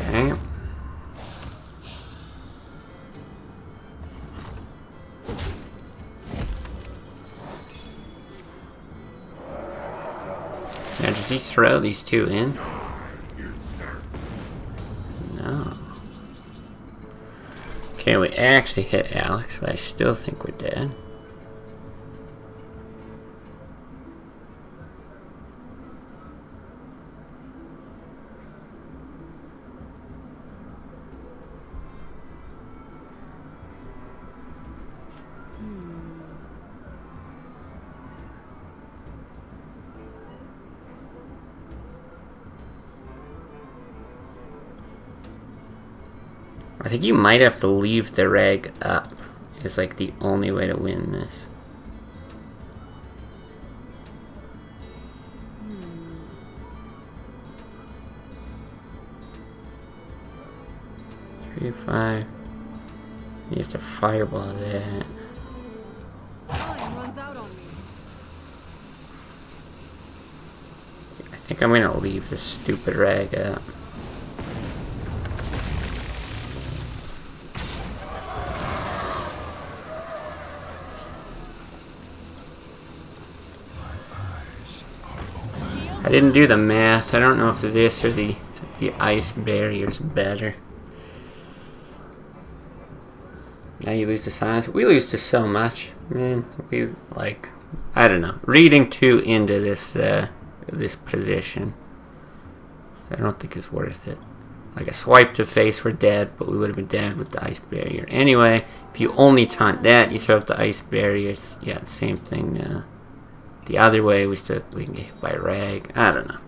Okay. Now, does he throw these two in? No. Okay, we actually hit Alex, but I still think we're dead. I think you might have to leave the reg up. Is like the only way to win this. Three, 5. You have to fireball that. Time runs out on me. I think I'm gonna leave this stupid rag up. I didn't do the math. I don't know if this or the ice barrier is better. Now you lose to silence. We lose to so much, man. We like, I don't know. Reading too into this this position, I don't think it's worth it. Like a swipe to face, we're dead, but we would have been dead with the ice barrier. Anyway, if you only taunt that, you throw up the ice barriers. Yeah, same thing. The other way, we can get hit by rag. I don't know.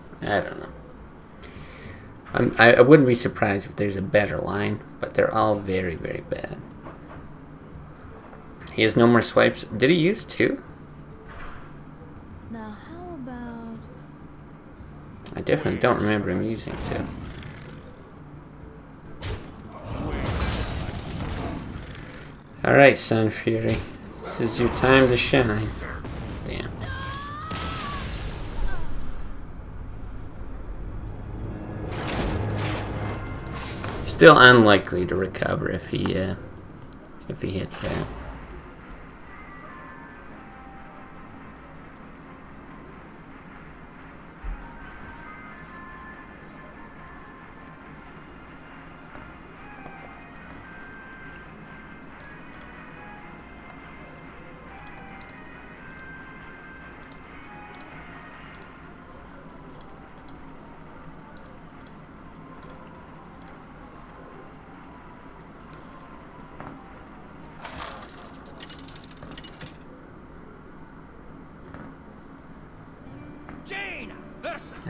I wouldn't be surprised if there's a better line, but they're all very, very bad. He has no more swipes. Did he use 2? Now how about... I definitely don't remember him using 2. Alright, Sun Fury. This is your time to shine. Damn. Still unlikely to recover if he hits that.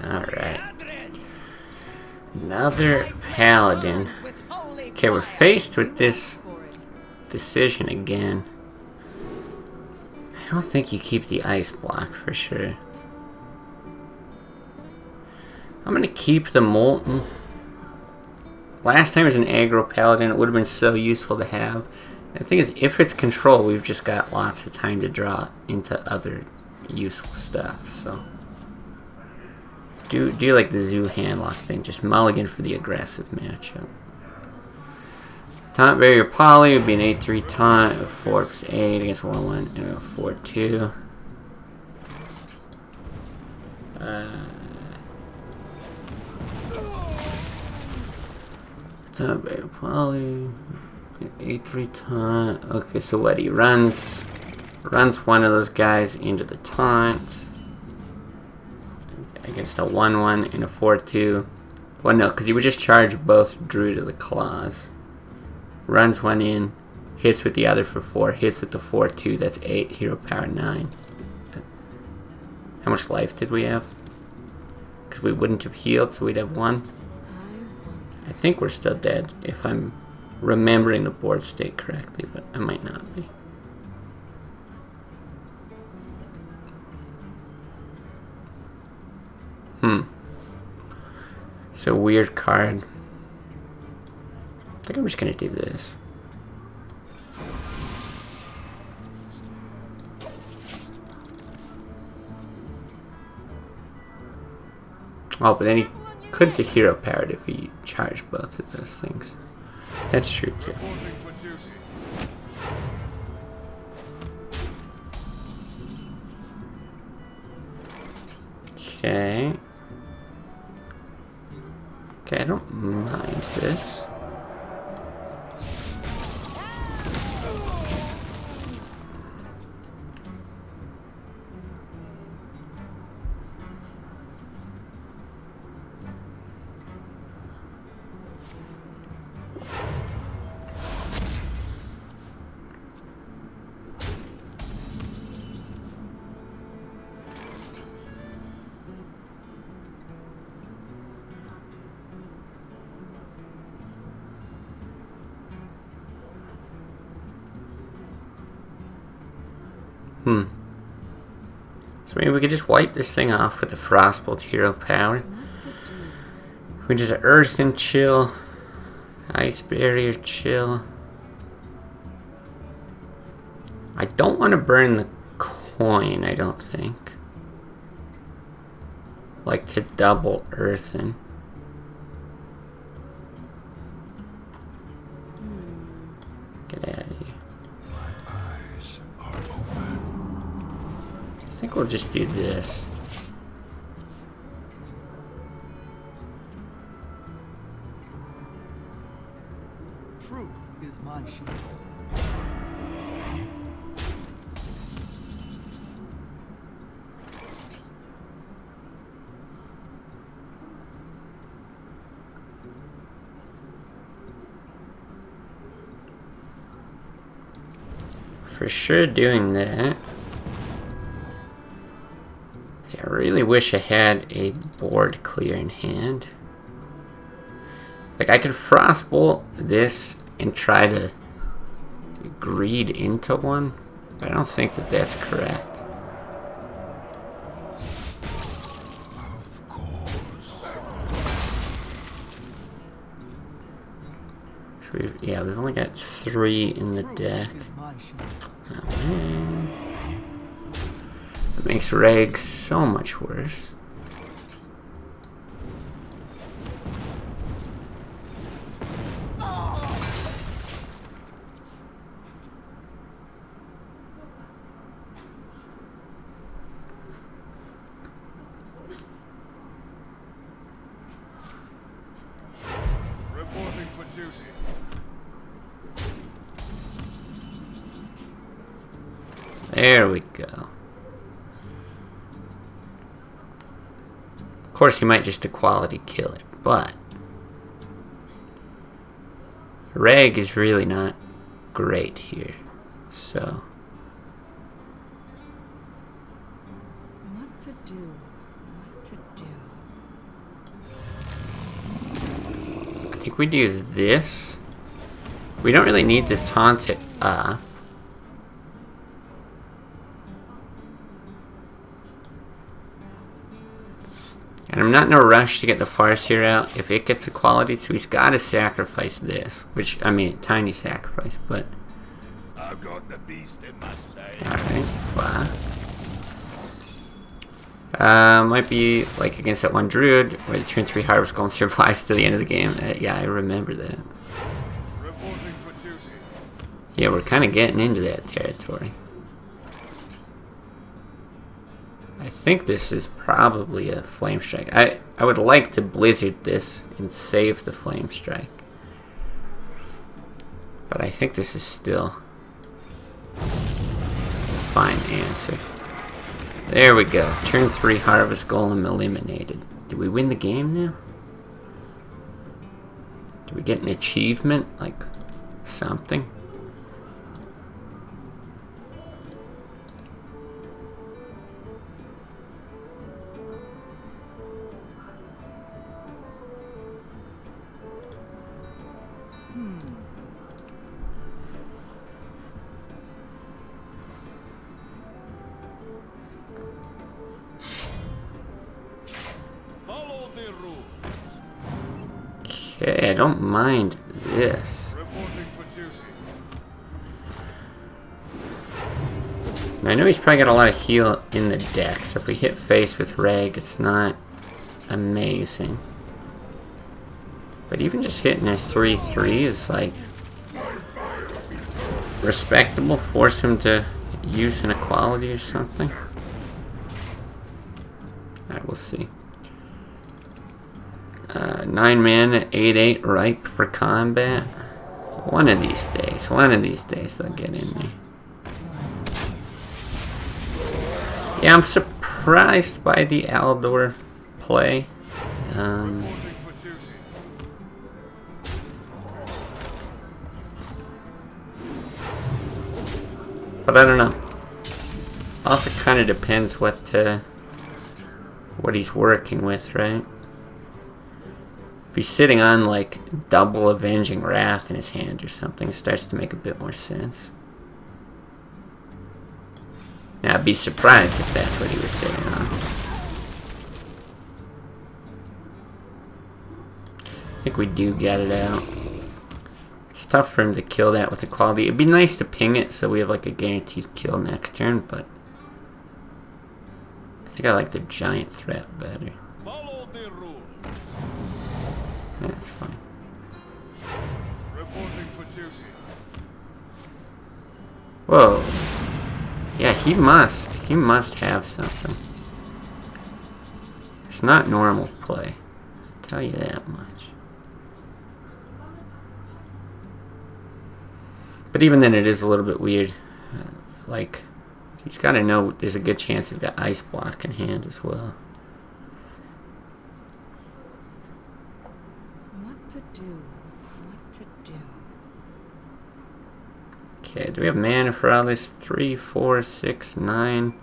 Alright. Another Paladin. Okay, we're faced with this decision again. I don't think you keep the ice block for sure. I'm gonna keep the Molten. Last time it was an aggro Paladin, it would have been so useful to have. The thing is, if it's control, we've just got lots of time to draw into other useful stuff, so... Do like the Zoo handlock thing, just mulligan for the aggressive matchup. Taunt Barrier Poly would be an 8-3 taunt, 4+8 against 1-1, and a 4-2. Taunt Barrier Poly, 8-3 taunt. Okay, so what, he runs one of those guys into the taunt. Against a 1-1 and a 4-2. Well, no, because he would just charge both Druid of the Claws. Runs one in, hits with the other for 4, hits with the 4-2, that's 8, hero power 9. How much life did we have? Because we wouldn't have healed, so we'd have 1. I think we're still dead, if I'm remembering the board state correctly, but I might not be. It's a weird card. I think I'm just gonna do this. Oh, but then he could to hero power it if he charged both of those things. That's true too. Okay. Okay, I don't mind this. So maybe we could just wipe this thing off with the Frostbolt hero power. We just Earth and chill. Ice Barrier chill. I don't want to burn the coin, I don't think. Like to double Earthen. Get out of here. I think we'll just do this. Truth is my shield. For sure doing that. See, I really wish I had a board clear in hand. Like, I could Frostbolt this and try to greed into one, but I don't think that that's correct. Of course. Yeah, we've only got 3 in the deck. Oh, man. It makes Reg so much worse. Reporting for duty. There we go. Of course, you might just equality kill it, but Reg is really not great here, so What to do? What to do? I think we do this. We don't really need to taunt it. And I'm not in a rush to get the Farseer out. If it gets equality, so he's got to sacrifice this. Which, I mean, tiny sacrifice, but... I've got the beast in my sight. Alright, fine. Might be like against that one Druid, where the turn 3 Harvest Golem survives to the end of the game. Yeah, I remember that. Reporting for duty. Yeah, we're kind of getting into that territory. I think this is probably a Flame Strike. I would like to Blizzard this and save the Flame Strike. But I think this is still a fine answer. There we go. Turn 3 Harvest Golem eliminated. Do we win the game now? Do we get an achievement? Like something? don't mind this. Reporting for duty. And I know he's probably got a lot of heal in the deck, so if we hit face with Reg, it's not amazing. But even just hitting a 3-3 is like respectable. Force him to use an equality or something. Alright, we'll see. 9 mana, 8/8, ripe for combat. One of these days they'll get in there. Yeah, I'm surprised by the Aldor play. But I don't know. Also kind of depends what he's working with, right? If he's sitting on like double Avenging Wrath in his hand or something, it starts to make a bit more sense. Now I'd be surprised if that's what he was sitting on. I think we do get it out. It's tough for him to kill that with equality. It'd be nice to ping it so we have like a guaranteed kill next turn, but I think I like the giant threat better. Follow the rules. Yeah, that's fine. Reporting for duty. Whoa. Yeah, he must have something. It's not normal play. I'll tell you that much. But even then it is a little bit weird. Like, he's got to know there's a good chance he's got Ice Block in hand as well. What to do? What to do? Okay, do we have mana for all this? 3, 4, 6, 9.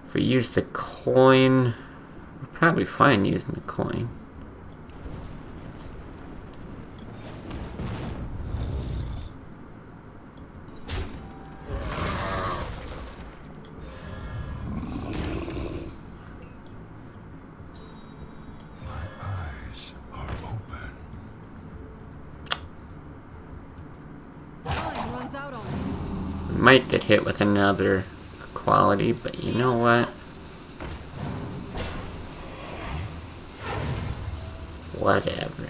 If we use the coin, we're probably fine using the coin. Might get hit with another quality, but you know what? Whatever.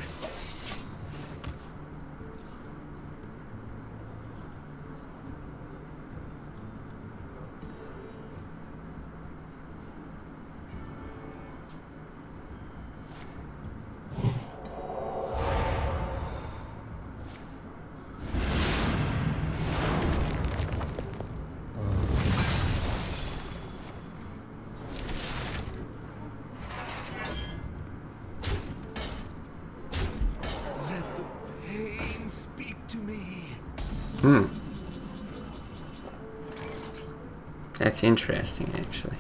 That's interesting, actually.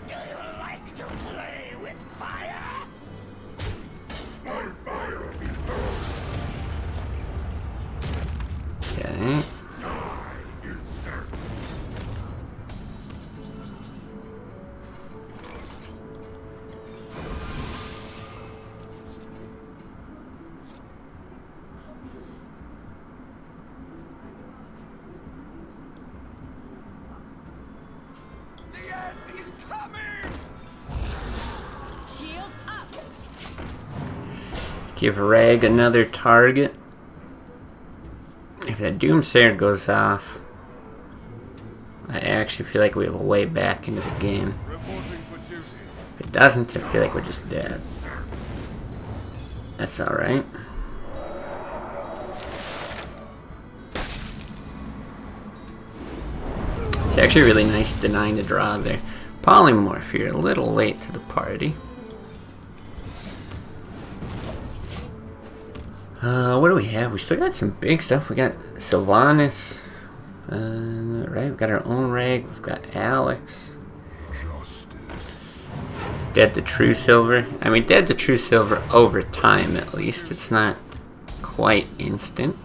Do you like to play with fire? Okay. Give Rag another target. If that Doomsayer goes off, I actually feel like we have a way back into the game. If it doesn't, I feel like we're just dead. That's alright. It's actually really nice denying the draw there. Polymorph, you're a little late to the party. What do we have? We still got some big stuff. We got Sylvanas. Right, we've got our own Rag. We've got Alex. Dead to True Silver. I mean, Dead to True Silver over time, at least. It's not quite instant.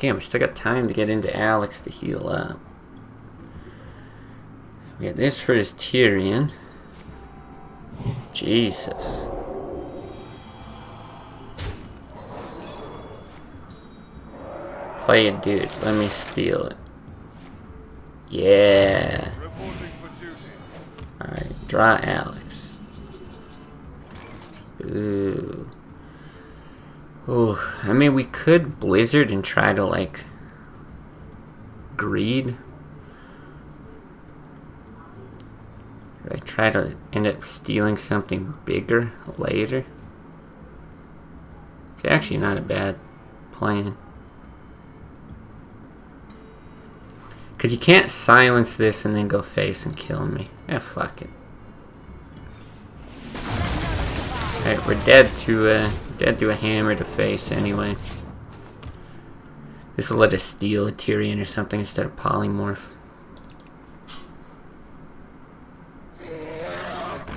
again, we still got time to get into Alex to heal up. We got this for his Tyrion. Jesus. Play it, dude. Let me steal it. Yeah. Alright, draw Alex. Ooh. Ooh. I mean, we could Blizzard and try to, like, greed. Or I try to end up stealing something bigger later. It's actually not a bad plan. Because you can't silence this and then go face and kill me. Yeah, fuck it. Alright, we're dead to a hammer to face anyway. This will let us steal a Tyrion or something instead of polymorph.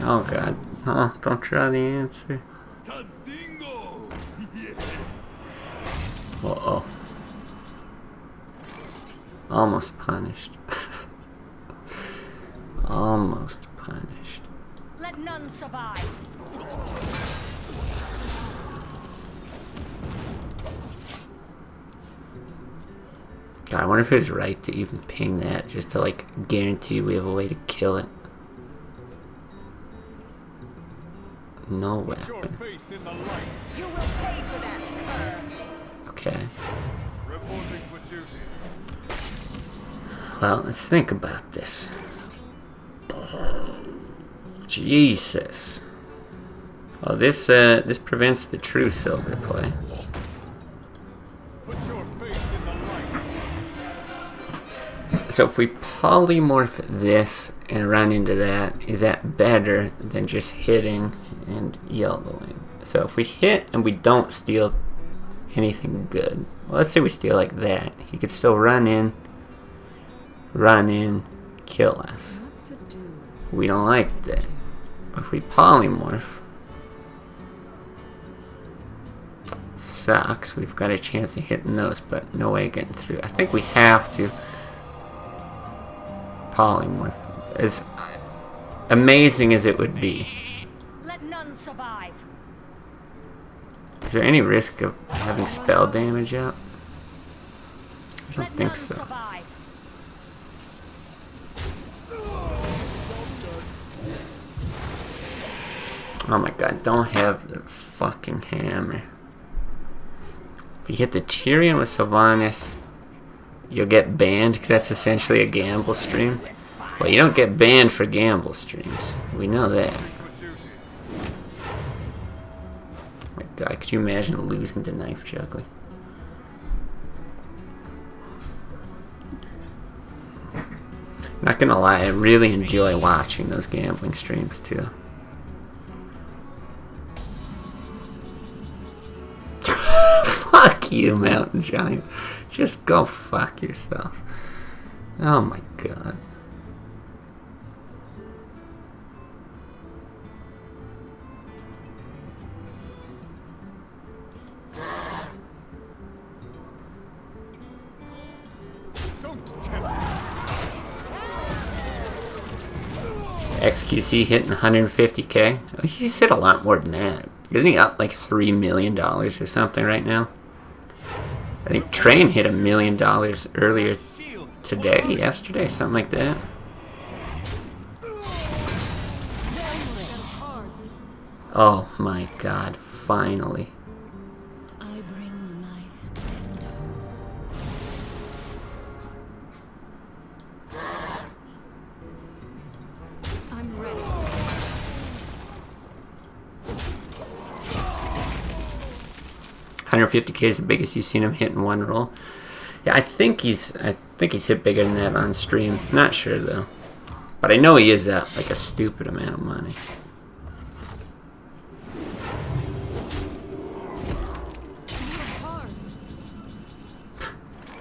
Oh god. Oh, don't try the answer. Uh-oh. Almost punished. Almost punished. Let none survive. God, I wonder if it was right to even ping that, just to like guarantee we have a way to kill it. No weapon. You will pay for that, cur. Okay. Well, let's think about this. Jesus. Oh, this prevents the true silver play. So if we polymorph this and run into that, is that better than just hitting and YOLOing? So if we hit and we don't steal anything good, well, let's say we steal like that, he could still run in, kill us. We don't like that. If we polymorph, sucks. We've got a chance of hitting those, but no way of getting through. I think we have to polymorph. As amazing as it would be. Let none survive. Is there any risk of having spell damage out? I don't Let think none so. survive. Oh my god, don't have the fucking hammer. If you hit the Tyrion with Sylvanas, you'll get banned, because that's essentially a gamble stream. Well, you don't get banned for gamble streams. We know that. My god, could you imagine losing to knife juggling? Not gonna lie, I really enjoy watching those gambling streams too. Fuck you, Mountain Giant. Just go fuck yourself. Oh my god. XQC hitting 150k. Oh, he's hit a lot more than that. Isn't he up like $3 million or something right now? I think Train hit $1 million earlier today, yesterday, something like that. Oh my god, finally. I bring life. I'm ready. 150k is the biggest you've seen him hit in one roll. Yeah, I think he's hit bigger than that on stream. Not sure though, but I know he is at like a stupid amount of money.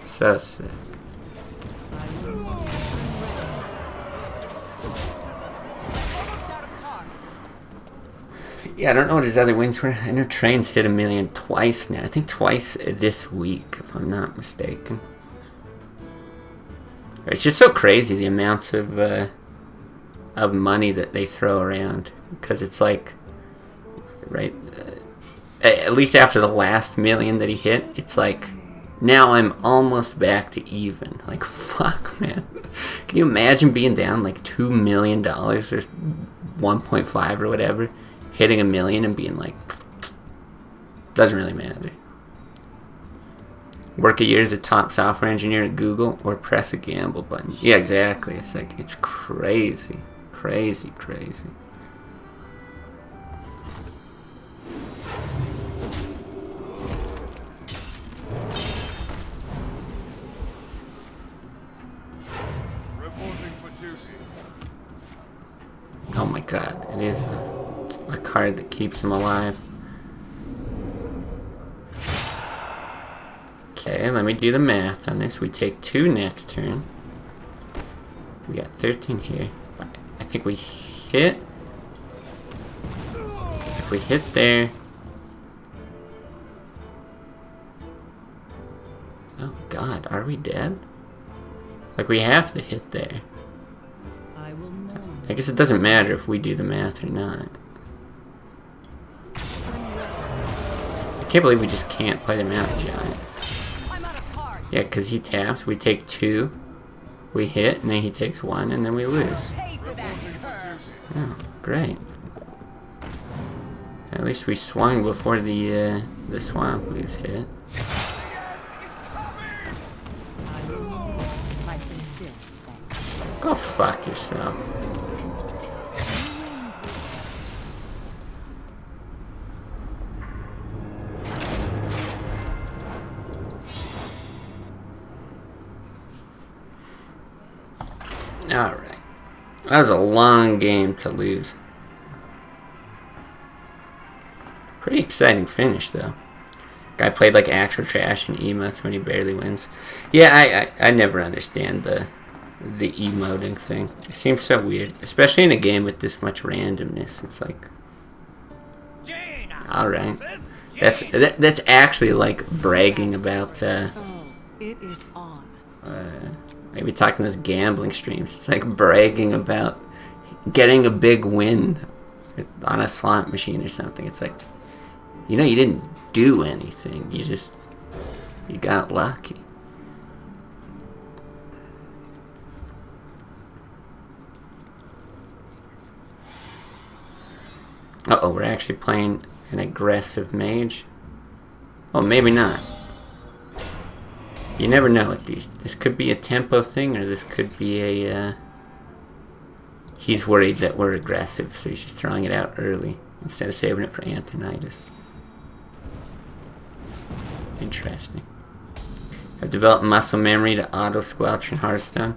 So sick. Yeah, I don't know what his other wins were. I know Train's hit 1 million twice now. I think twice this week, if I'm not mistaken. It's just so crazy the amounts of money that they throw around, because it's like, right, at least after the last million that he hit, it's like, now I'm almost back to even. Like, fuck, man. Can you imagine being down like $2 million or 1.5 or whatever, hitting 1 million and being like, doesn't really matter. Work a year as a top software engineer at Google, or press a gamble button. Yeah, exactly. It's like, it's crazy. Crazy, crazy. Oh my god, it is a card that keeps him alive. Okay, let me do the math on this. We take 2 next turn. We got 13 here. I think we hit. If we hit there. Oh god, are we dead? Like, we have to hit there. I guess it doesn't matter if we do the math or not. I can't believe we just can't play the Mountain Giant. Yeah, because he taps, we take 2, we hit, and then he takes 1, and then we lose. Oh, great. At least we swung before the swamp was hit. Go fuck yourself. Alright. That was a long game to lose. Pretty exciting finish, though. Guy played like actual trash and emotes when he barely wins. Yeah, I never understand the emoting thing. It seems so weird. Especially in a game with this much randomness. It's like... Alright. That's actually like bragging about... it is on. Maybe talking those gambling streams. It's like bragging about getting a big win on a slot machine or something. It's like, you know, you didn't do anything. You got lucky. Uh-oh, we're actually playing an aggressive mage. Oh, maybe not. You never know with these. This could be a tempo thing, or this could be a, he's worried that we're aggressive, so he's just throwing it out early, instead of saving it for Antonitis. Interesting. I've developed muscle memory to auto-squelch in Hearthstone.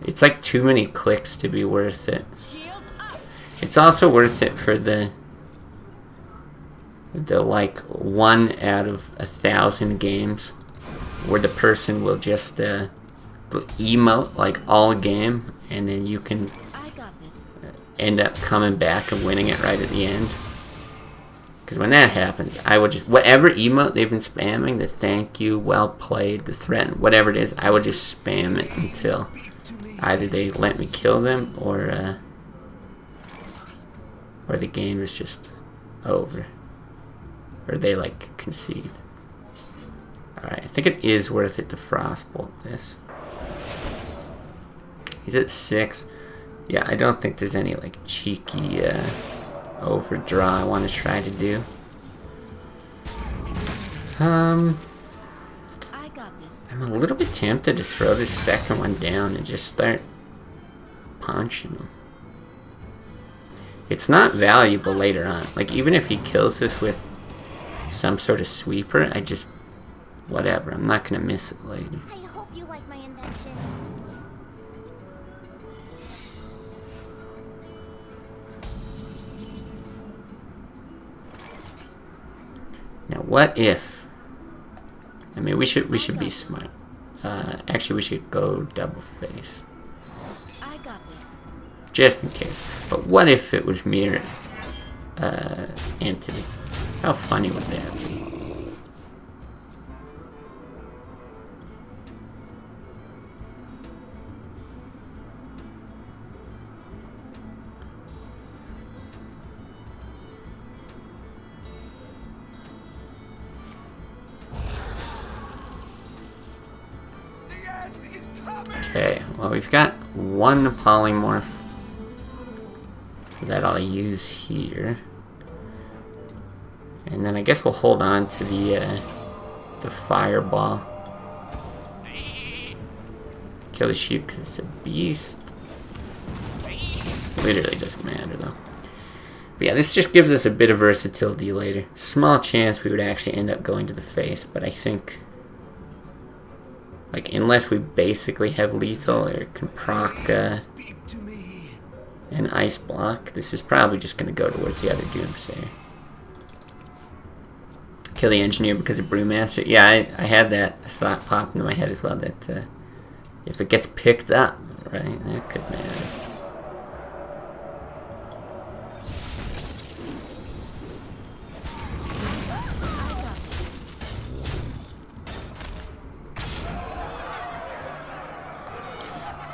It's like too many clicks to be worth it. It's also worth it for the like 1 out of 1,000 games where the person will just emote like all game, and then you can end up coming back and winning it right at the end. Because when that happens, I would just, whatever emote they've been spamming, the thank you, well played, the threat, whatever it is, I would just spam it until either they let me kill them, or the game is just over, or they like concede. Alright, I think it is worth it to Frostbolt this. He's at 6. Yeah, I don't think there's any like cheeky overdraw I want to try to do. I'm a little bit tempted to throw this second one down and just start punching him. It's not valuable later on. Like, even if he kills this with some sort of sweeper, I just... whatever, I'm not gonna miss it later. I hope you like my invention. Now, what if... I mean, we should be smart. Actually, we should go double face. I got this. Just in case. But what if it was mirrored? entity. How funny would that be? Okay, well we've got one polymorph that I'll use here. And then I guess we'll hold on to the fireball. Kill the sheep because it's a beast. Literally doesn't matter though. But yeah, this just gives us a bit of versatility later. Small chance we would actually end up going to the face, but I think, like, unless we basically have lethal or can proc an ice block, this is probably just going to go towards the other Doomsayer. Kill the engineer because of Brewmaster. Yeah, I had that thought pop into my head as well, that if it gets picked up, right, that could matter.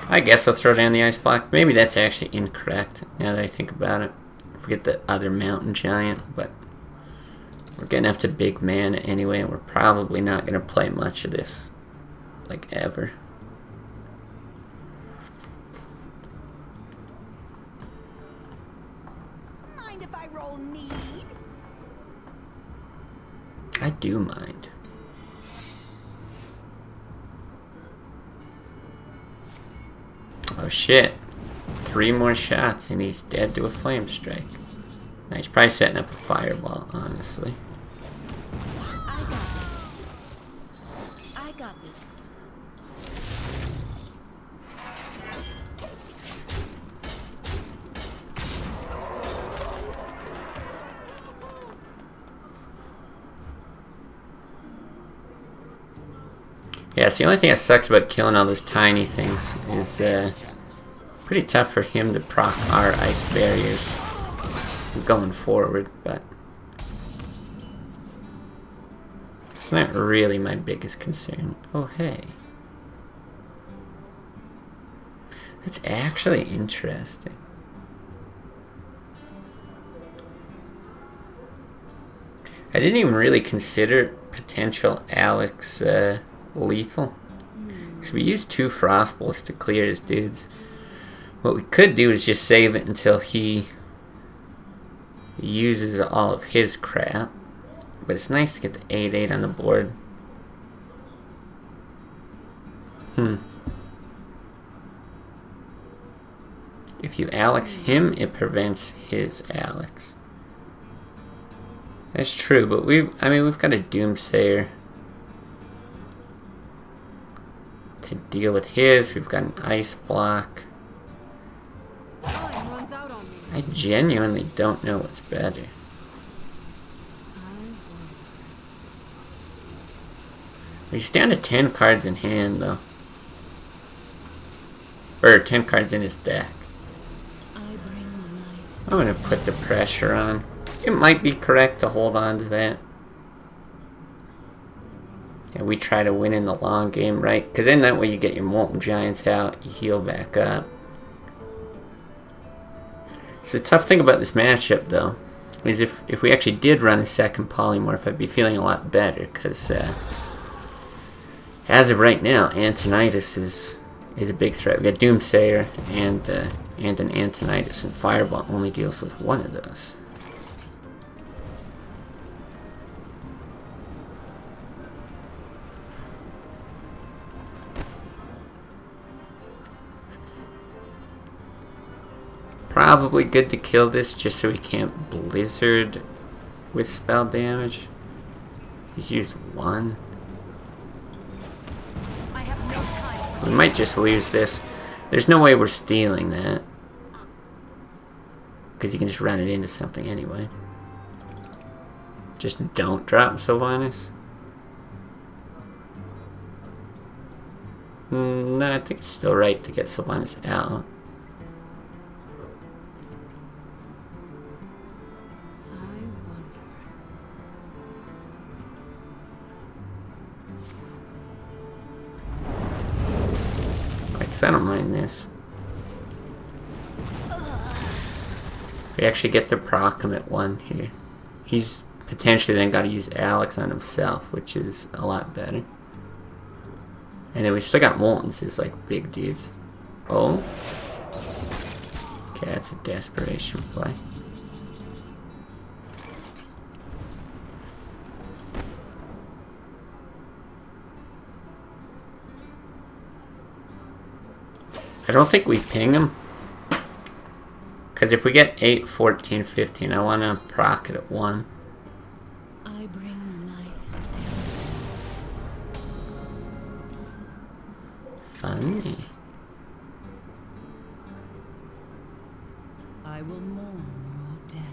I guess I'll throw down the ice block. Maybe that's actually incorrect now that I think about it. Forget the other mountain giant, but we're getting up to big mana anyway, and we're probably not going to play much of this, like, ever. Mind if I roll need? I do mind. Oh shit. 3 more shots and he's dead to a flame strike. Now he's probably setting up a fireball, honestly. I got this. Yeah, it's the only thing that sucks about killing all those tiny things is pretty tough for him to proc our ice barriers going forward, but it's not really my biggest concern. Oh, hey. That's actually interesting. I didn't even really consider potential Alex lethal. Because we used 2 frost bolts to clear his dudes. What we could do is just save it until he uses all of his crap. But it's nice to get the 8/8 on the board. If you Alex him, it prevents his Alex. That's true, but we've got a Doomsayer to deal with his. We've got an ice block. Time runs out on me. I genuinely don't know what's better. He's down to 10 cards in hand, though. Or 10 cards in his deck. I'm gonna put the pressure on. It might be correct to hold on to that. And we try to win in the long game, right? Because then that way you get your Molten Giants out, you heal back up. So the tough thing about this matchup, though, is if we actually did run a second Polymorph, I'd be feeling a lot better. Because as of right now, Antonidas is a big threat. We got Doomsayer and an Antonidas, and Fireball only deals with one of those. Probably good to kill this just so he can't Blizzard with spell damage. He's used 1. I have no time. We might just lose this. There's no way we're stealing that. Because you can just run it into something anyway. Just don't drop Sylvanas. No, I think it's still right to get Sylvanas out. We actually get to proc him at 1 here. He's potentially then got to use Alex on himself, which is a lot better. And then we still got Moltons as like big dudes. Oh. Okay, that's a desperation play. I don't think we ping him. Because if we get 8, 14, 15, I want to proc it at 1. I bring life. Funny. I will mourn your death.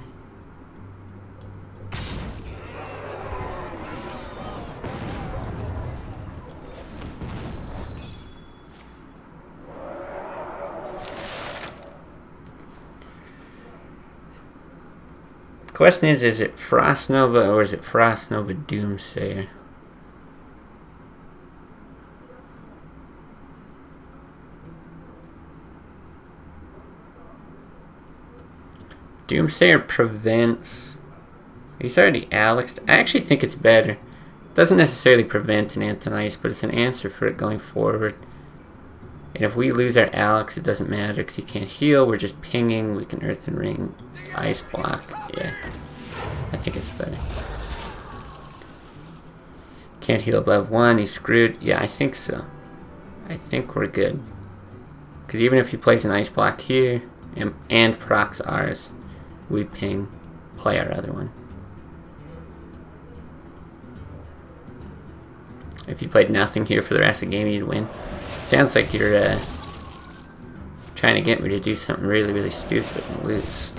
The question is it Frost Nova or is it Frost Nova Doomsayer? Doomsayer prevents. He's already Alexed. I actually think it's better. It doesn't necessarily prevent an Antonice, but it's an answer for it going forward. And if we lose our Alex, it doesn't matter because he can't heal. We're just pinging. We can Earthen Ring, Ice Block. Yeah, I think it's better. Can't heal above 1. He's screwed. Yeah, I think so. I think we're good. Because even if he plays an Ice Block here and procs ours, we ping, play our other one. If you played nothing here for the rest of the game, you'd win. Sounds like you're trying to get me to do something really, really stupid and lose.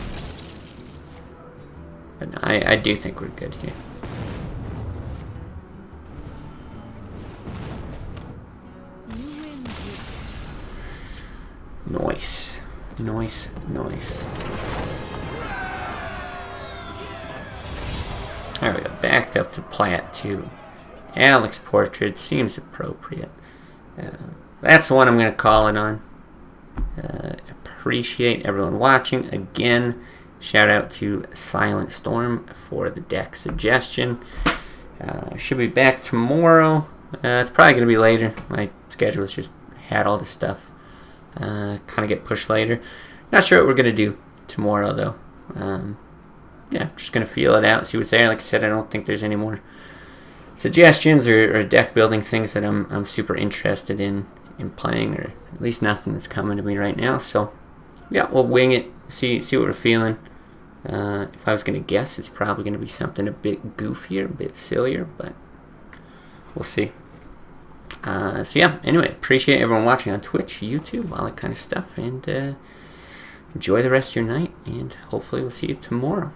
But no, I do think we're good here. Nice. Nice, nice. There we go. Backed up to Plat 2. Alex Portrait seems appropriate. That's the one I'm going to call it on. Appreciate everyone watching. Again, shout out to Silent Storm for the deck suggestion. Should be back tomorrow. It's probably going to be later. My schedule's just had all this stuff kind of get pushed later. Not sure what we're going to do tomorrow, though. Yeah, just going to feel it out, see what's there. Like I said, I don't think there's any more suggestions or deck building things that I'm super interested in playing, or at least nothing that's coming to me right now. So yeah, we'll wing it, see what we're feeling. If I was going to guess, it's probably going to be something a bit goofier, a bit sillier, but we'll see. So yeah, anyway, appreciate everyone watching on Twitch, YouTube, all that kind of stuff, and enjoy the rest of your night, and hopefully we'll see you tomorrow.